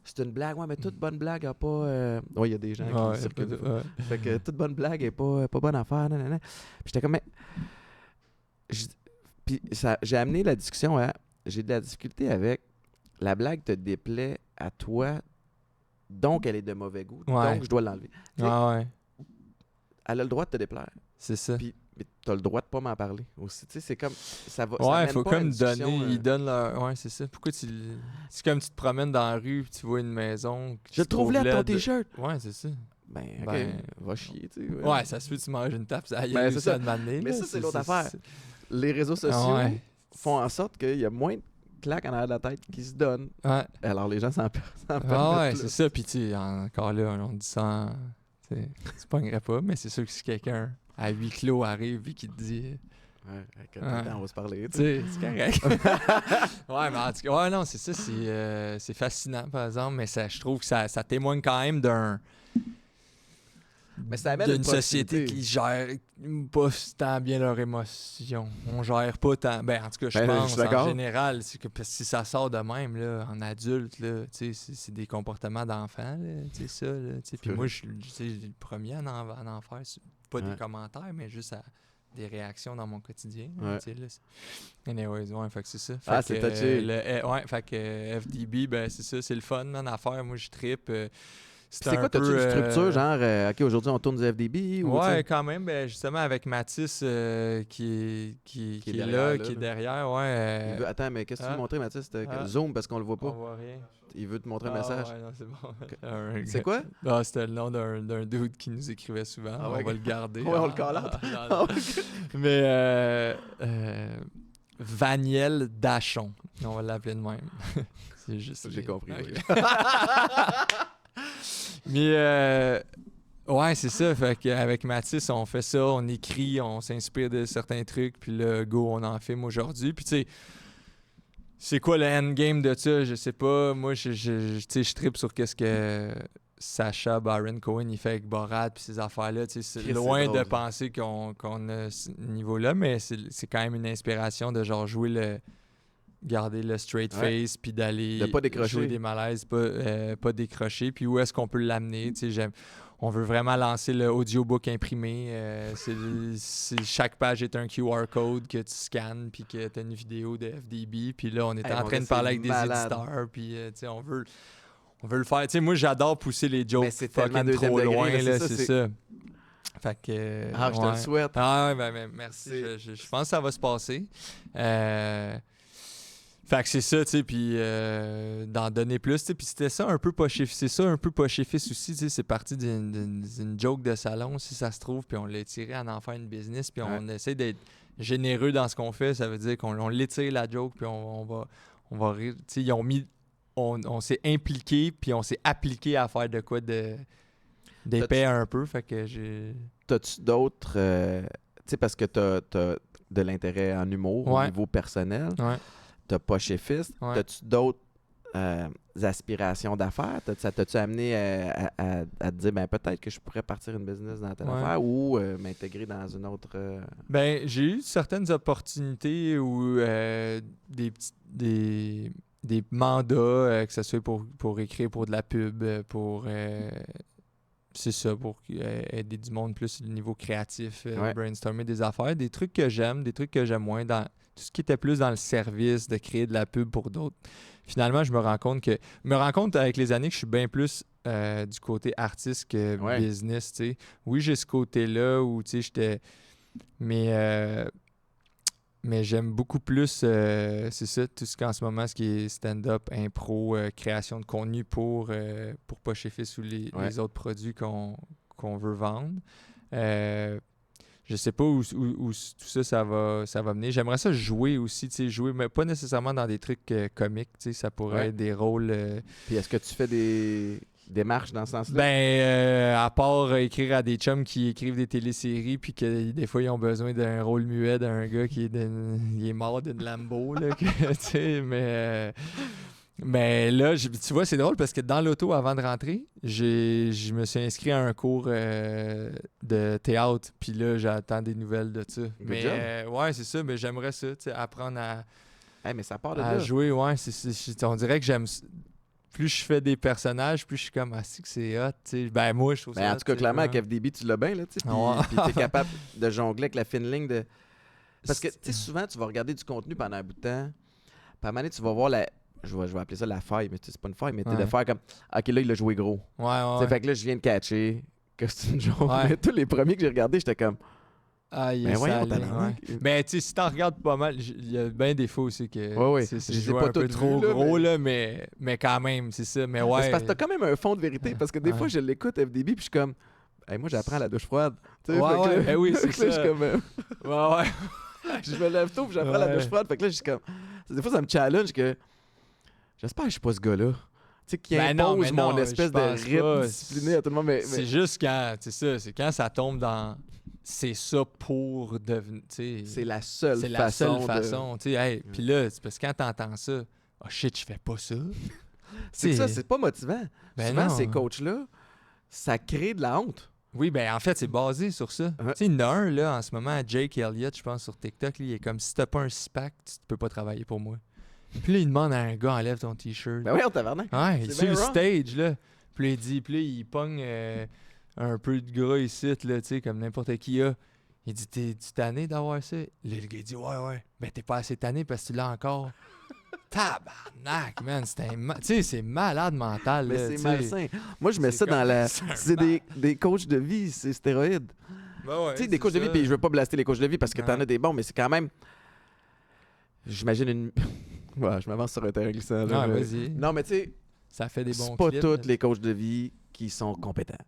c'est une blague. Ouais, mais toute bonne blague n'a pas... Oui, il y a des gens qui circulent. Fait que toute bonne blague n'est pas bonne affaire. Puis j'étais comme, mais... Puis j'ai amené la discussion à... J'ai de la difficulté avec... La blague te déplaît à toi... Donc, elle est de mauvais goût. Donc, je dois l'enlever. Elle a le droit de te déplaire. C'est ça. Puis, tu as le droit de pas m'en parler aussi. Tu sais, c'est comme... Ça va, il faut comme donner... Ils donnent leur... Ouais, c'est ça. Pourquoi tu... C'est comme tu te promènes dans la rue puis tu vois une maison... Je le trouve là, ton T-shirt. Ouais, c'est ça. Va chier, tu sais. Ouais, ça se fait, tu manges une tape, ça y c'est ça. De m'amener. Mais ça, c'est l'autre affaire. Les réseaux sociaux font en sorte qu'il y a moins de claque en arrière de la tête qui se donne. Alors les gens s'en permettent. C'est ça. Puis tu sais, encore là, on dit ça, tu pognerais pas, mais c'est sûr que si quelqu'un à huis clos arrive et qui te dit... on va se parler. Tu sais, c'est correct. Mais en tout cas, non, c'est ça, c'est fascinant, par exemple, mais je trouve que ça témoigne quand même d'une société qui gère pas tant bien leurs émotions. On gère pas tant... Ben, en tout cas, je pense, en général, c'est que si ça sort de même, là, en adulte, là, c'est des comportements d'enfant, ça, là, puis moi, je suis le premier à en faire, pas des commentaires, mais juste des réactions dans mon quotidien. Anyways, fait que c'est ça. C'est touché. Fait que FDB, ben, c'est ça, c'est le fun, man, à faire. Moi, je trippe. C'est quoi, t'as-tu une structure, genre, OK, aujourd'hui, on tourne du FDB? Ouais, quand même, ben, justement, avec Mathis qui est là, qui est derrière, Attends, mais qu'est-ce que tu veux montrer, Mathis? Zoom, parce qu'on le voit pas. On voit rien. Il veut te montrer un message. Ouais, non, c'est bon. Okay. C'est quoi? C'était le nom d'un dude qui nous écrivait souvent. On va le garder. Ouais, on le call. Mais Vaniel Dachon. On va l'appeler de même. C'est juste... J'ai compris. Okay. Mais ouais, c'est ça. Fait qu'avec Mathis, on fait ça, on écrit, on s'inspire de certains trucs, puis là, go, on en filme aujourd'hui. Puis tu sais, c'est quoi le endgame de ça? Je sais pas. Moi, je trippe sur qu'est-ce que Sacha Baron Cohen il fait avec Borat puis ces affaires-là. C'est loin de penser qu'on a ce niveau-là, mais c'est quand même une inspiration de genre garder le straight face puis d'aller pas décrocher. jouer des malaises, pas décrocher. Puis où est-ce qu'on peut l'amener? on veut vraiment lancer le audiobook imprimé. Chaque page est un QR code que tu scannes puis que tu as une vidéo de FDB. Puis là, on est en train de parler avec des éditeurs. Puis on veut le faire. Tu sais, moi, j'adore pousser les jokes fucking trop loin. Là, c'est ça. Fait que, je te le souhaite. Merci. Je pense que ça va se passer. Fait que c'est ça, tu sais, puis d'en donner plus, tu sais, puis c'était ça un peu poché-fils. C'est ça un peu poché-fils aussi, tu sais, c'est parti d'une joke de salon, si ça se trouve, puis on l'a tiré à en faire une business, puis on essaie d'être généreux dans ce qu'on fait. Ça veut dire qu'on l'étire la joke, puis on va rire. Tu sais, ils ont mis... On s'est impliqué, puis on s'est appliqué à faire de quoi d'épais un peu, fait que j'ai... T'as-tu d'autres... tu sais, parce que t'as de l'intérêt en humour au niveau personnel. Ouais. T'as Poche-et-Fils. Ouais. T'as-tu d'autres aspirations d'affaires? T'as-tu amené à te dire, ben peut-être que je pourrais partir une business dans telle affaire ou m'intégrer dans une autre... Ben, j'ai eu certaines opportunités où des mandats, que ce soit pour écrire pour de la pub, pour... c'est ça, pour aider du monde plus au niveau créatif, brainstormer des affaires, des trucs que j'aime, des trucs que j'aime moins, dans tout ce qui était plus dans le service, de créer de la pub pour d'autres. Finalement, je me rends compte avec les années que je suis bien plus du côté artiste que business, tu sais. Oui, j'ai ce côté-là où, tu sais, j'étais... Mais j'aime beaucoup plus, c'est ça, tout ce qu'en ce moment, ce qui est stand-up, impro, création de contenu pour Poche-et-Fils ou les autres produits qu'on veut vendre. Je sais pas où tout ça va mener. J'aimerais ça jouer aussi, tu sais, jouer, mais pas nécessairement dans des trucs comiques, tu sais, ça pourrait être des rôles... Puis est-ce que tu fais des démarches dans ce sens-là? Ben, à part écrire à des chums qui écrivent des téléséries puis que des fois ils ont besoin d'un rôle muet d'un gars qui est mort d'une Lambo, là, tu sais, mais là, tu vois, c'est drôle parce que dans l'auto, avant de rentrer, je me suis inscrit à un cours de théâtre. Puis là, j'attends des nouvelles de ça. Mais ouais, c'est ça. Mais j'aimerais ça, tu sais, apprendre mais ça part de à là. jouer. Ouais, on dirait que j'aime... Plus je fais des personnages, plus je suis comme, que c'est hot, tu sais. Ben, moi, je trouve ça en tout cas, clairement, avec FDB, tu l'as bien, là, tu sais. Puis t'es capable de jongler avec la fine ligne de... Parce que, tu sais, souvent, tu vas regarder du contenu pendant un bout de temps. Puis à un moment donné, tu vas voir la... Je vais appeler ça la faille, mais c'est pas une faille, mais de faire comme, OK, là, il a joué gros. Ouais. Fait que là, je viens de catcher que c'est une joke. Mais tous les premiers que j'ai regardés, j'étais comme... Mais voyons, mais tu sais, si t'en regardes pas mal, il y a bien des fois aussi que c'est joué pas un peu trop gros, là, mais quand même, c'est ça. Mais c'est parce que t'as quand même un fond de vérité, parce que des fois, je l'écoute FDB, puis je suis comme, moi, j'apprends la douche froide. Oui, c'est ça. Je suis comme... je me lève tôt, puis j'apprends la douche froide. Fait que là, je suis comme... Des fois, ça me challenge que... J'espère que je suis pas ce gars-là. Tu sais, qui impose mon espèce de rythme discipliné à tout le monde. Mais... C'est juste quand, c'est ça, c'est quand ça tombe dans... C'est ça pour devenir... C'est la seule façon. C'est la seule façon. Puis là, c'est parce que quand t'entends ça, oh shit, je fais pas ça. C'est ça, c'est pas motivant. Souvent, non. ces coachs-là, ça crée de la honte. Oui, ben en fait, c'est basé sur ça. Tu sais, il y en a un, là, en ce moment, Jake Elliott, je pense, sur TikTok, il est comme, si t'as pas un six-pack, tu peux pas travailler pour moi. Puis là, il demande à un gars, enlève ton t-shirt. Ben oui, on tabarnak. Ouais, il est sur le stage, là. Puis là, il dit, il pogne un peu de gras ici, là, tu sais, comme n'importe qui a. Il dit, t'es-tu tanné d'avoir ça? Là, le gars, il dit, ouais. Ben, t'es pas assez tanné parce que tu l'as encore. Tabarnak, man. Tu sais, c'est malade mental, là. Mais c'est malsain. Moi, je mets ça dans la... C'est des coachs de vie, c'est stéroïdes. Ben ouais, tu sais, des coachs de vie, puis je veux pas blaster les coachs de vie parce que t'en as des bons, mais c'est quand même... J'imagine une... Ouais, je m'avance sur un terrain glissant. Là, vas-y. Non, mais tu sais, ça fait des bons c'est pas tous les coachs de vie qui sont compétents.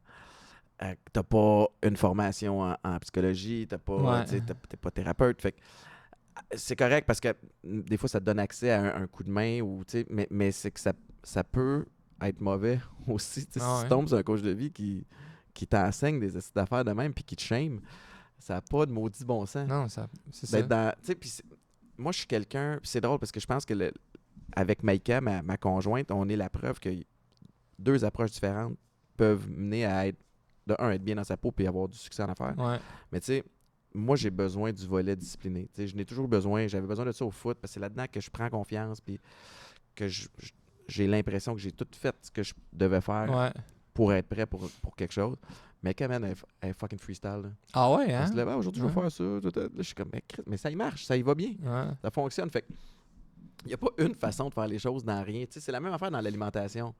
T'as pas une formation en psychologie, t'es pas thérapeute. Fait que c'est correct parce que des fois, ça te donne accès à un coup de main, ou, mais c'est que ça peut être mauvais aussi. Si tu tombes sur un coach de vie qui t'enseigne des astuces d'affaires de même puis qui te shame, ça n'a pas de maudit bon sens. Non, c'est ça. Moi, je suis quelqu'un... C'est drôle parce que je pense que avec Maïka, ma conjointe, on est la preuve que deux approches différentes peuvent mener à être bien dans sa peau puis avoir du succès en affaires. Ouais. Mais tu sais, moi, j'ai besoin du volet discipliné. Je n'ai toujours besoin. J'avais besoin de ça au foot parce que c'est là-dedans que je prends confiance puis que j'ai l'impression que j'ai tout fait ce que je devais faire. Ouais. pour être prêt pour quelque chose. Mais quand même, elle est fucking freestyle. Là. Ah ouais, hein? Elle se lève, aujourd'hui, je vais faire ça. Là, je suis comme, mais ça y marche, ça y va bien. Ouais. Ça fonctionne. Fait il n'y a pas une façon de faire les choses dans rien. C'est la même affaire dans l'alimentation.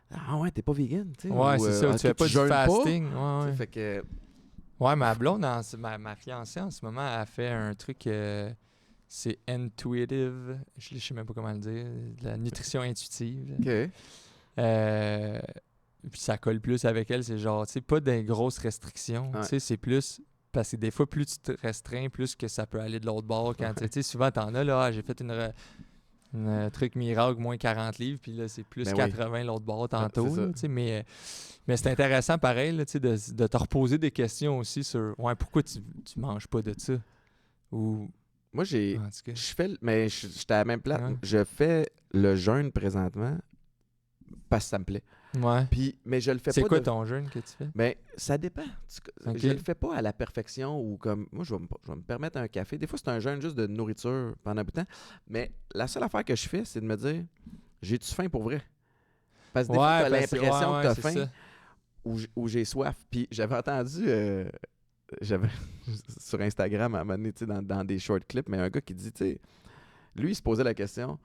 Ah ouais, t'es pas vegan, tu sais. Ouais, c'est ça. Tu fais pas du jeûnes fasting. Ouais. Fait que... Ouais, ma blonde, ma fiancée, en ce moment, elle fait un truc... c'est intuitive. Je sais même pas comment le dire. De la nutrition intuitive. OK. Puis ça colle plus avec elle. C'est genre, tu sais, pas des grosses restrictions. Ouais. Tu sais, c'est plus... Parce que des fois, plus tu te restreins, plus que ça peut aller de l'autre bord. Quand tu sais, souvent, t'en as, là, j'ai fait une truc miracle, moins 40 livres, puis là, c'est plus Ben 80 l'autre bord tantôt. c'est ça. Là, tu sais, mais c'est intéressant, pareil, là, tu sais, de te reposer des questions aussi sur « Ouais, pourquoi tu manges pas de ça? » Ou... Moi, En tout cas. je fais... Mais j'étais à la même place. Ouais. Je fais le jeûne présentement parce que ça me plaît. Ouais. Mais je le fais pas... C'est quoi ton jeûne que tu fais? Ben, ça dépend. Ok. Je le fais pas à la perfection ou comme... Moi, je vais me permettre un café. Des fois, c'est un jeûne juste de nourriture pendant un bout de temps. Mais la seule affaire que je fais, c'est de me dire, j'ai-tu faim pour vrai? Parce que des fois, t'as l'impression que t'as c'est faim ça. ou j'ai soif. Puis j'avais entendu... j'avais sur Instagram à un moment donné, tu sais, dans des short clips, mais un gars qui dit, tu sais, lui, il se posait la question,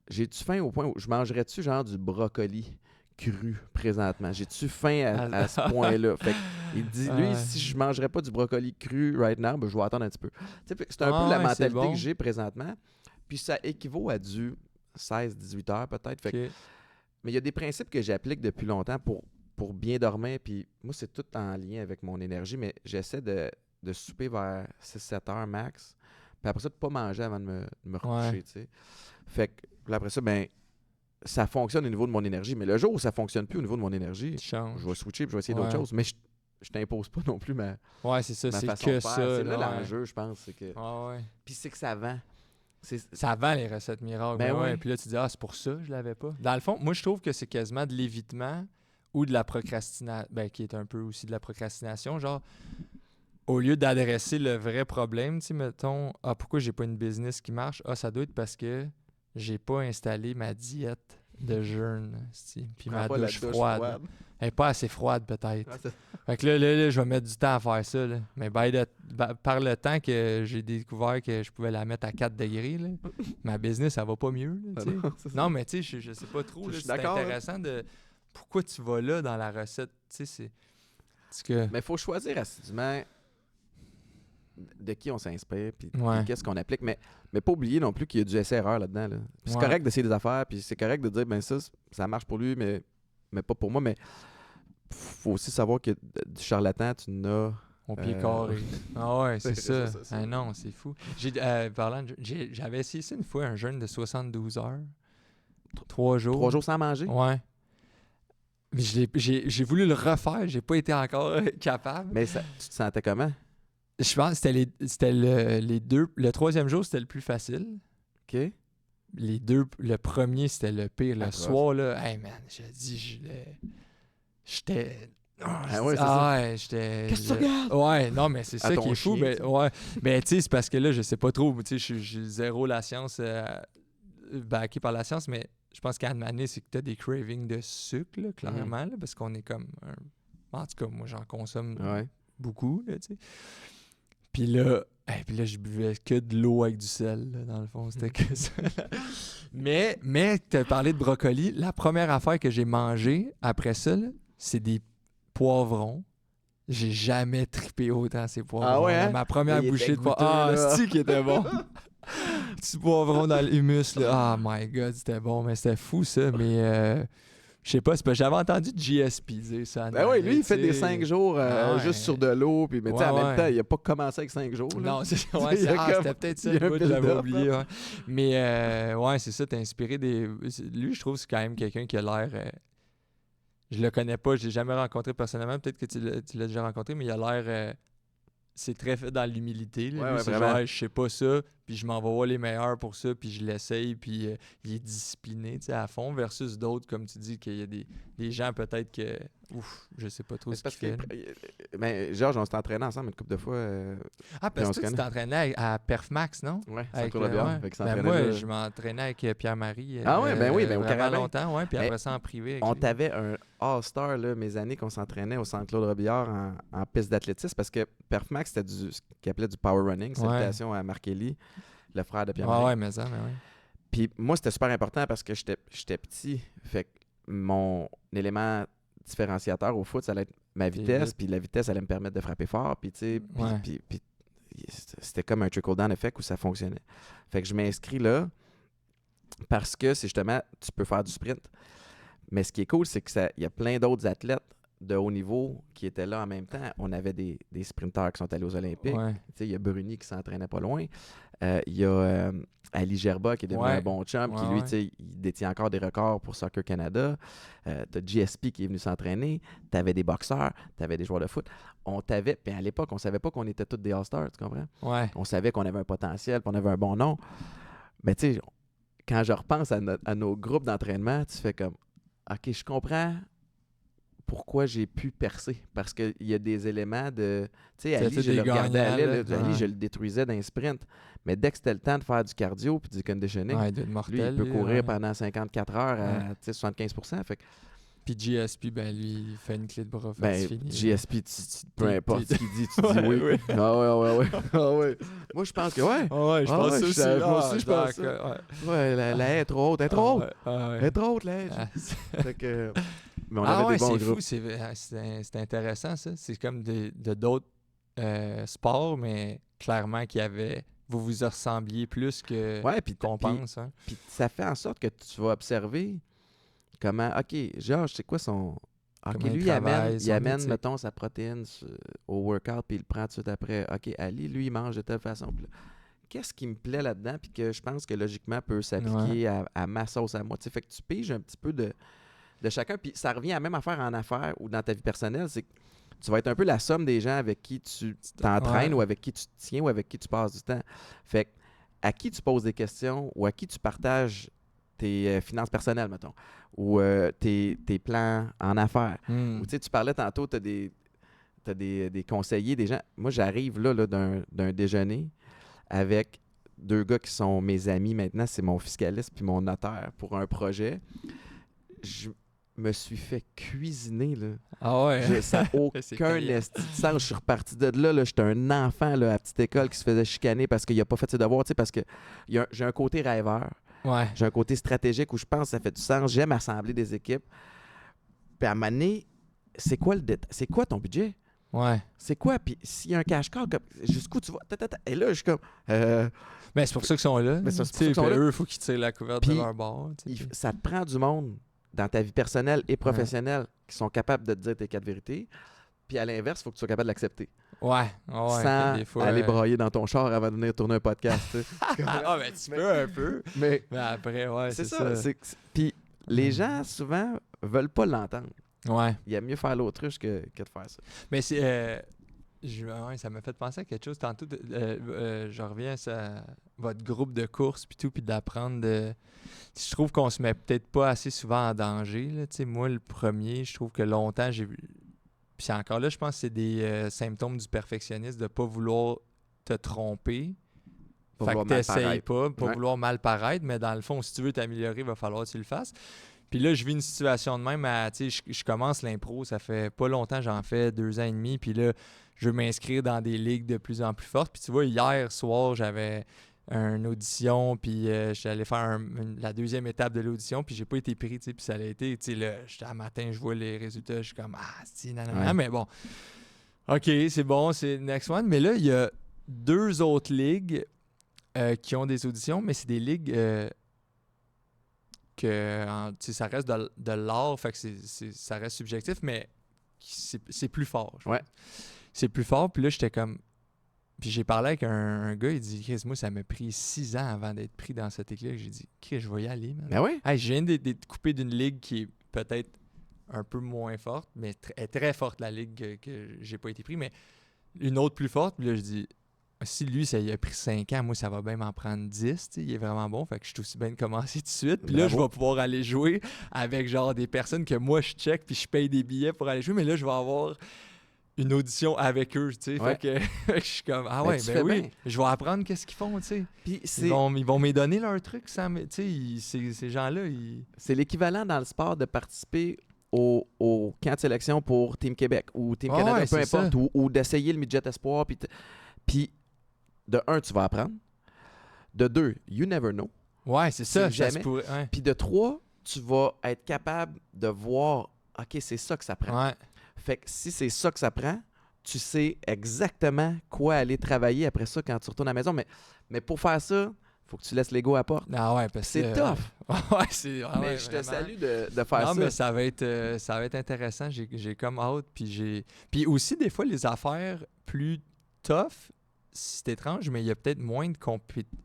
j'ai-tu faim au point où je mangerais-tu genre du brocoli cru présentement? J'ai-tu faim à ce point-là? Fait il dit, lui, si je mangerais pas du brocoli cru right now, ben, je vais attendre un petit peu. Tu sais, c'est un peu la mentalité que j'ai présentement. Puis ça équivaut à du 16-18 heures peut-être. Fait Ok. mais il y a des principes que j'applique depuis longtemps pour bien dormir. Puis moi, c'est tout en lien avec mon énergie, mais j'essaie de souper vers 6-7 heures max. Puis après ça, de ne pas manger avant de me recoucher, tu sais. Fait que là, après ça, ben ça fonctionne au niveau de mon énergie. Mais le jour où ça ne fonctionne plus au niveau de mon énergie, je vais switcher et je vais essayer d'autres choses. Mais je t'impose pas non plus ma c'est ça, c'est façon que de faire. ça. C'est là l'enjeu, je pense. C'est que... Ouais. Puis c'est que ça vend. Ça vend les recettes miracles. Ben ouais. oui. Puis là, tu dis, c'est pour ça que je l'avais pas. Dans le fond, moi, je trouve que c'est quasiment de l'évitement ou de la procrastination, qui est un peu aussi de la procrastination. Genre, au lieu d'adresser le vrai problème, tu sais, mettons, pourquoi j'ai pas une business qui marche? Ça doit être parce que j'ai pas installé ma diète de jeûne. Puis ma douche froide. Elle est pas assez froide, peut-être. Fait que là, je vais mettre du temps à faire ça. Là. Mais par le temps que j'ai découvert que je pouvais la mettre à 4 degrés, là, ma business, ça va pas mieux. Là, non, mais tu sais, je sais pas trop. Là, c'est intéressant de... Pourquoi tu vas là dans la recette? Tu sais, c'est... Mais il faut choisir assidûment de qui on s'inspire puis qu'est-ce qu'on applique. Mais pas oublier non plus qu'il y a du essai-erreur là-dedans. Là. C'est correct d'essayer des affaires, puis c'est correct de dire, ben ça marche pour lui, mais pas pour moi. Mais faut aussi savoir que du charlatan, tu n'as... Au pied carré. Ah ouais, c'est ça. ça. Non, c'est fou. J'avais essayé ça une fois, un jeûne de 72 heures. 3 jours. 3 jours sans manger? Ouais. Mais j'ai voulu le refaire, j'ai pas été encore capable. Mais tu te sentais comment? Je pense que c'était les deux. Le 3e jour, c'était le plus facile. OK. Le premier, c'était le pire. Le soir, là, hey man, j'étais... j'étais... Qu'est-ce que tu regardes? Ouais, non, mais c'est ça qui est fou. Mais tu sais, c'est parce que là, je sais pas trop. Tu sais, j'ai zéro la science, backé par la science, mais je pense qu'à un moment donné, c'est que tu as des cravings de sucre, là, clairement, là, parce qu'on est comme... En tout cas, moi, j'en consomme beaucoup, là, tu sais. Puis là, je buvais que de l'eau avec du sel, là, dans le fond. C'était que ça. Mais tu as parlé de brocoli. La première affaire que j'ai mangée après ça, là, c'est des poivrons. J'ai jamais trippé autant ces poivrons. Ah ouais, hein? Ma première bouchée de poivrons. C'est qui était bon. Petit poivron dans l'humus, là. Oh my God, c'était bon. Mais c'était fou, ça. Mais... je sais pas, c'est parce que j'avais entendu GSP dire ça. Ben oui, lui, il fait des 5 jours juste sur de l'eau. Puis, mais en même temps, il n'a pas commencé avec 5 jours. Là. Non, c'était peut-être ça le bout que j'avais oublié. Ouais. Mais c'est ça, t'as inspiré des... Lui, je trouve que c'est quand même quelqu'un qui a l'air... Je le connais pas, je l'ai jamais rencontré personnellement. Peut-être que tu l'as déjà rencontré, mais il a l'air... c'est très fait dans l'humilité. Là. Lui, c'est genre, je sais pas ça, puis je m'en vais voir les meilleurs pour ça, puis je l'essaye, puis il est discipliné, tu sais, à fond, versus d'autres, comme tu dis, qu'il y a des gens peut-être que, je sais pas trop ce qu'ils font. Mais Georges, on s'est entraîné ensemble une couple de fois. Parce que tu t'entraînais à Perfmax, non? Oui, avec moi, je m'entraînais avec Pierre-Marie. Ah ouais, ben oui, au vraiment Carabin. longtemps, ouais, puis après ça en privé. On t'avait un All-Star, là, mes années qu'on s'entraînait au Centre Claude Robillard en piste d'athlétisme, parce que Perfmax, c'était ce qu'il appelait du power running. Salutations à Marc Élie, le frère de Pierre-Marie. Ouais, mais ça, mais ouais. Puis moi, c'était super important parce que j'étais petit. Fait que mon élément différenciateur au foot, ça allait être ma vitesse. Puis la vitesse allait me permettre de frapper fort. Puis tu sais, puis c'était comme un trickle-down effect où ça fonctionnait. Fait que je m'inscris là parce que c'est justement, tu peux faire du sprint. Mais ce qui est cool, c'est qu'il y a plein d'autres athlètes de haut niveau qui étaient là en même temps. On avait des sprinteurs qui sont allés aux Olympiques. Il y a Bruni qui s'entraînait pas loin. Il y a Ali Gerba qui est devenu un bon chum, qui lui, il détient encore des records pour Soccer Canada. Tu as GSP qui est venu s'entraîner. Tu avais des boxeurs, tu avais des joueurs de foot. Puis à l'époque, on savait pas qu'on était tous des All-Stars, tu comprends? Ouais. On savait qu'on avait un potentiel, qu'on avait un bon nom. Mais tu sais, quand je repense à nos groupes d'entraînement, tu fais comme, OK, je comprends pourquoi j'ai pu percer. Parce qu'il y a des éléments de... Tu sais, Ali, je le regardais aller, Ali, je le détruisais dans un sprint. Mais dès que c'était le temps de faire du cardio puis du conditioning, lui, il peut courir pendant 54 heures à 75%. Fait que... Puis GSP, ben lui, il fait une clé de bras. GSP, peu importe ce qu'il dit, tu dis oui. Ah ouais. Moi, je pense que ouais. Je pense ça aussi. Moi aussi, je pense ça. Ouais, la haie est trop haute. Elle est trop haute. Elle est trop haute, la haie. Fait que... Mais on avait des bons groupes. C'est fou, c'est intéressant, ça. C'est comme de d'autres sports, mais clairement vous vous ressembliez plus qu'on pense. Hein. Puis ça fait en sorte que tu vas observer comment, OK, Georges, c'est quoi son... OK, lui, il amène mettons, sa protéine au workout, puis il le prend tout de suite après. OK, Ali, lui, il mange de telle façon. Puis là, qu'est-ce qui me plaît là-dedans, puis que je pense que logiquement peut s'appliquer à ma sauce à moi. T'sais, fait que tu piges un petit peu de chacun, puis ça revient à la même affaire en affaires ou dans ta vie personnelle, c'est que tu vas être un peu la somme des gens avec qui tu t'entraînes ou avec qui tu te tiens ou avec qui tu passes du temps. Fait que à qui tu poses des questions ou à qui tu partages tes finances personnelles, mettons, ou tes plans en affaires. Ou tu sais, tu parlais tantôt, tu as des conseillers, des gens. Moi, j'arrive là d'un déjeuner avec 2 gars qui sont mes amis maintenant, c'est mon fiscaliste puis mon notaire pour un projet. Je me suis fait cuisiner, là. Ah ouais? Ça n'a aucun sens. Je suis reparti de là. J'étais un enfant là, à petite école qui se faisait chicaner parce qu'il n'a pas fait ses devoirs, parce que j'ai un côté rêveur. Ouais. J'ai un côté stratégique où je pense que ça fait du sens. J'aime assembler des équipes. Puis à un moment donné, c'est quoi ton budget? Ouais. C'est quoi? Puis s'il y a un cash call, jusqu'où tu vas? Et là, je suis comme... Mais c'est pour ça qu'ils sont là. Mais c'est pour ça qu'ils sont là. Eux, il faut qu'ils tirent la couverte de leur bord. Ça te prend du monde dans ta vie personnelle et professionnelle qui sont capables de te dire tes 4 vérités. Puis à l'inverse, il faut que tu sois capable de l'accepter. Ouais. Sans des fois, aller brailler dans ton char avant de venir tourner un podcast. Ben tu peux un peu. Mais après, c'est ça. Puis les gens, souvent, veulent pas l'entendre. Ouais. Il y a mieux faire l'autruche que de faire ça. Mais ça m'a fait penser à quelque chose. Tantôt, je reviens à votre groupe de course puis d'apprendre de... Je trouve qu'on se met peut-être pas assez souvent en danger. Là. Moi, le premier, je trouve que longtemps, j'ai vu... Puis encore là, je pense que c'est des symptômes du perfectionniste de pas vouloir te tromper. Fait que t'essayes pas vouloir mal paraître, mais dans le fond, si tu veux t'améliorer, il va falloir que tu le fasses. Puis là, je vis une situation de même, je commence l'impro, ça fait pas longtemps, j'en fais 2 ans et demi, puis là, je veux m'inscrire dans des ligues de plus en plus fortes. Puis tu vois, hier soir, j'avais une audition, puis j'allais faire la 2e étape de l'audition, puis j'ai pas été pris, puis ça a été, là, à matin, je vois les résultats, je suis comme, mais bon, OK, c'est bon, c'est next one. Mais là, il y a 2 autres ligues qui ont des auditions, mais c'est des ligues... ça reste de l'art, fait que ça reste subjectif, mais c'est plus fort. C'est plus fort, puis là, j'étais comme... Puis j'ai parlé avec un gars, il dit « Chris, moi, ça m'a pris 6 ans avant d'être pris dans cette ligue-là. » J'ai dit « Chris, je vais y aller, man. » Ben oui. Hey, je viens d'être coupé d'une ligue qui est peut-être un peu moins forte, mais est très forte, la ligue que j'ai pas été pris, mais une autre plus forte, puis là, je dis si lui, ça il a pris 5 ans, moi, ça va bien m'en prendre 10. Tu sais, il est vraiment bon. Fait que je suis aussi bien de commencer tout de suite. Puis là, je vais pouvoir aller jouer avec genre des personnes que moi, je check puis je paye des billets pour aller jouer. Mais là, je vais avoir une audition avec eux, tu sais. Ouais. Fait que je suis comme, ah ouais, tu ben fais oui, bien. je vais apprendre qu'est-ce qu'ils font, tu sais. Puis Ils vont me donner leur truc, tu sais, ces gens-là, c'est l'équivalent dans le sport de participer au camp de sélection pour Team Québec ou Team Canada, ouais, peu c'est importe, ça. ou d'essayer le midget espoir. Puis de un, tu vas apprendre. De deux, you never know. Ouais, c'est ça, jamais. ça se pourrait, ouais. Puis de trois, tu vas être capable de voir, OK, c'est ça que ça prend. Ouais. Fait que si c'est ça que ça prend, tu sais exactement quoi aller travailler après ça quand tu retournes à la maison. Mais pour faire ça, faut que tu laisses l'ego à la porte. Ah ouais, parce que C'est tough. ouais, c'est Mais je te vraiment. salue de faire Non, ça. mais ça va être intéressant. J'ai comme hâte. Puis aussi, des fois, les affaires plus tough, c'est étrange, mais il y a peut-être moins de compétition.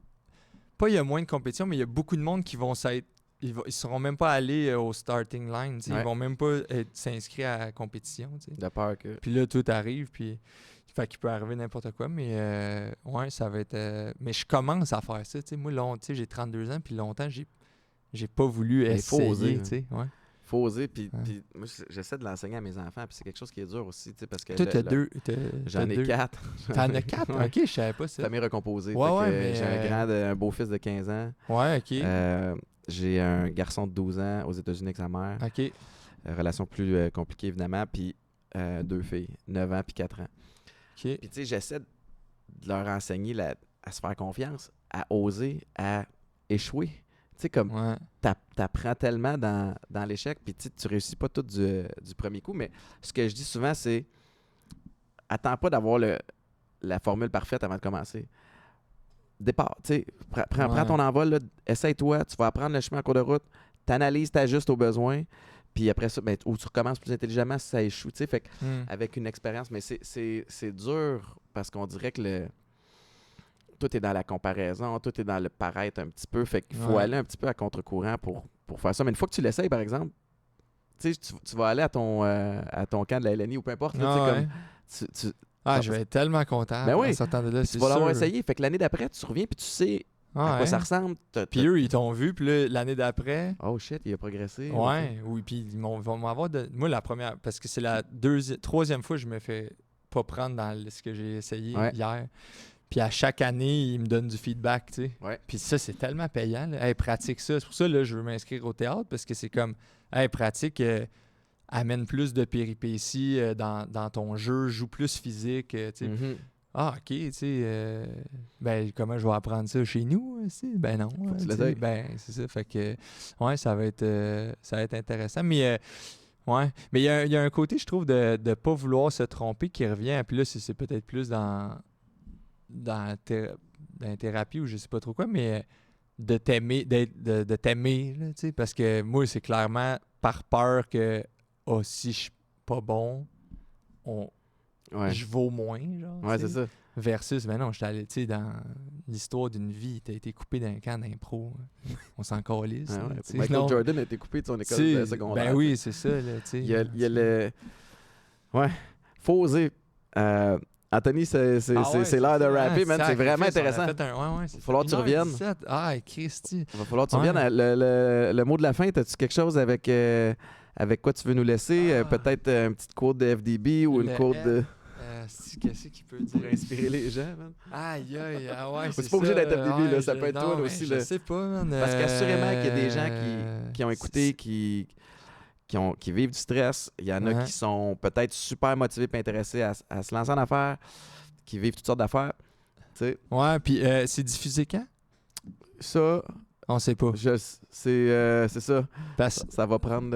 Pas il y a moins de compétition, mais il y a beaucoup de monde qui vont s'être. Ils seront même pas allés au starting line. Ouais. Ils vont même pas s'inscrire à la compétition. T'sais. De peur que. Puis là, tout arrive. Puis. Fait qu'il peut arriver n'importe quoi, mais ouais, ça va être. Mais je commence à faire ça. Moi, j'ai 32 ans, puis longtemps, j'ai pas voulu Mais faut oser, essayer. hein. T'sais, ouais. Faut oser, puis Ouais. moi, j'essaie de l'enseigner à mes enfants, puis c'est quelque chose qui est dur aussi, tu sais, parce que Toi, t'as deux. j'en ai 4. T'en as 4? Ouais. Ok, je savais pas ça. Famille recomposée. Ouais, Fait que, ouais, mais, j'ai un beau-fils de 15 ans. Ouais, ok. J'ai un garçon de 12 ans aux États-Unis avec sa mère. Ok. Relation plus compliquée, évidemment, puis 2 filles, 9 ans puis 4 ans. Ok. Puis tu sais, j'essaie de leur enseigner à se faire confiance, à oser, à échouer. Tu sais, comme Ouais. t'apprends tellement dans l'échec, puis tu réussis pas tout du premier coup, mais ce que je dis souvent, c'est attends pas d'avoir la formule parfaite avant de commencer. Départ, tu sais, prends ton envol, là, essaye-toi, tu vas apprendre le chemin en cours de route, t'analyses, t'ajustes aux besoins, puis après ça, ou tu recommences plus intelligemment si ça échoue, tu sais, fait que avec une expérience, mais c'est dur parce qu'on dirait que tout est dans la comparaison, tout est dans le paraître un petit peu. Fait qu'il faut aller un petit peu à contre-courant pour faire ça. Mais une fois que tu l'essayes, par exemple, tu sais, tu vas aller à ton camp de la LNI ou peu importe. Là, Je vais être tellement content Ben oui. en sortant de là. tu vas l'avoir essayé. Fait que l'année d'après, tu reviens puis tu sais à quoi ça ressemble. Puis eux, ils t'ont vu. Puis là, l'année d'après... Oh shit, il a progressé. Ouais, oui. Puis ils vont m'avoir... Moi, la première... Parce que c'est la troisième fois que je me fais pas prendre dans ce que j'ai essayé hier. Puis à chaque année, ils me donnent du feedback, tu sais. Ouais. Puis ça, c'est tellement payant. Là. Hey, pratique ça. C'est pour ça que je veux m'inscrire au théâtre parce que c'est comme, hey, pratique, amène plus de péripéties dans ton jeu, joue plus physique, tu sais. Mm-hmm. Ah, OK, tu sais, ben, comment je vais apprendre ça chez nous? Aussi? Ben non. Faut que tu tu sais, l'essayes. ben, c'est ça. Fait que, ouais, ça va être intéressant. Mais, ouais. Mais il y a un côté, je trouve, de ne pas vouloir se tromper qui revient. Puis là, c'est peut-être plus dans la thérapie ou je sais pas trop quoi, mais de t'aimer, de t'aimer, là, tu sais, parce que moi, c'est clairement par peur que si je suis pas bon, je vaux moins, genre. Ouais, c'est ça. Versus, ben non, je suis allé, tu sais, dans l'histoire d'une vie, t'as été coupé d'un camp d'impro. On s'en calisse. Ah ouais, tu sais. Michael Non, Jordan a été coupé de son école secondaire. ben oui, c'est ça, là, tu sais. Il y a le... Ouais, faut oser. Anthony, c'est l'heure de rapper, man. C'est vraiment intéressant. Il va falloir que tu reviennes. Ah, Christy. Il va falloir que tu reviennes. Le mot de la fin, as-tu quelque chose avec quoi tu veux nous laisser? Peut-être une petite quote de FDB ou une quote de... Qu'est-ce qu'il peut dire? Pour inspirer les gens, man. Aïe, aïe, ah ouais, c'est pas obligé d'être FDB, là. Ça peut être toi, aussi. Je sais pas, man. Parce qu'assurément qu'il y a des gens qui ont écouté, qui vivent du stress. Il y en a qui sont peut-être super motivés et intéressés à se lancer en affaires, qui vivent toutes sortes d'affaires. T'sais. Ouais, puis c'est diffusé quand? Ça, on sait pas. C'est ça. Ça va prendre...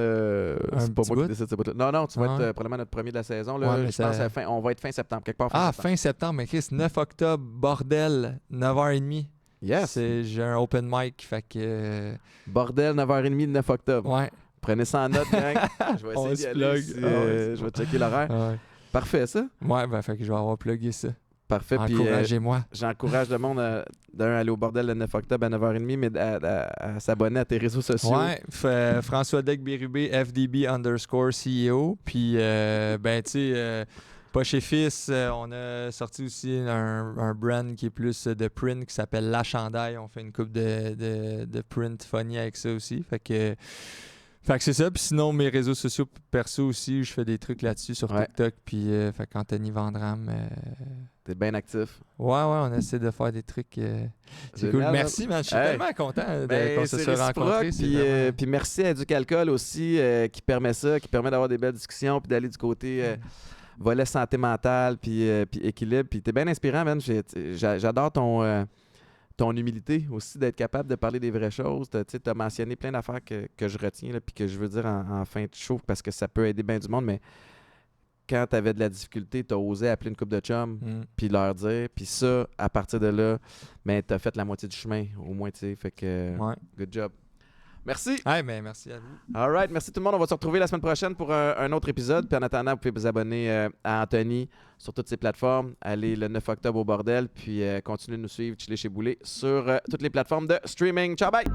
c'est pas moi bout? qui décide ce bout-là. Non, tu vas être probablement notre premier de la saison. Là. Ouais, je pense on va être fin septembre, quelque part. Fin septembre. Mais Chris, 9 octobre, bordel, 9h30. Yes. J'ai un open mic, fait que... Bordel, 9h30 le 9 octobre. Ouais. Prenez ça en note, gang. Je vais essayer d'y aller. Je vais checker l'horaire. Ouais. Parfait, ça? Ouais, ben fait que je vais avoir plugué ça. Parfait. Encouragez-moi. J'encourage le monde d'un aller au bordel le 9 octobre à 9h30, mais à s'abonner à tes réseaux sociaux. Ouais, François Deck Bérubé, FDB _ CEO. Puis, ben, tu sais, Pas chez Fils, on a sorti aussi un brand qui est plus de print qui s'appelle La Chandail. On fait une coupe de print funny avec ça aussi. Fait que c'est ça. Puis sinon, mes réseaux sociaux perso aussi, je fais des trucs là-dessus sur TikTok. Puis fait qu'Anthony Vandram. T'es bien actif. Ouais, on essaie de faire des trucs. C'est cool. Merci, man. Je suis tellement content qu'on se soit rencontrés. Puis merci à Éduc-Alcool aussi qui permet ça, qui permet d'avoir des belles discussions puis d'aller du côté volet santé mentale puis équilibre. Puis t'es bien inspirant, man. J'adore ton humilité aussi d'être capable de parler des vraies choses. Tu as mentionné plein d'affaires que je retiens puis que je veux dire en fin de show parce que ça peut aider bien du monde, mais quand tu avais de la difficulté, tu as osé appeler une couple de chums puis leur dire. Puis ça, à partir de là, tu as fait la moitié du chemin, au moins, tu sais. Fait que, good job. Merci. Merci à vous. All right. Merci tout le monde. On va se retrouver la semaine prochaine pour un autre épisode. Puis en attendant, vous pouvez vous abonner à Anthony sur toutes ses plateformes. Allez le 9 octobre au bordel. Puis continuez de nous suivre, chiller chez Boulet, sur toutes les plateformes de streaming. Ciao, bye!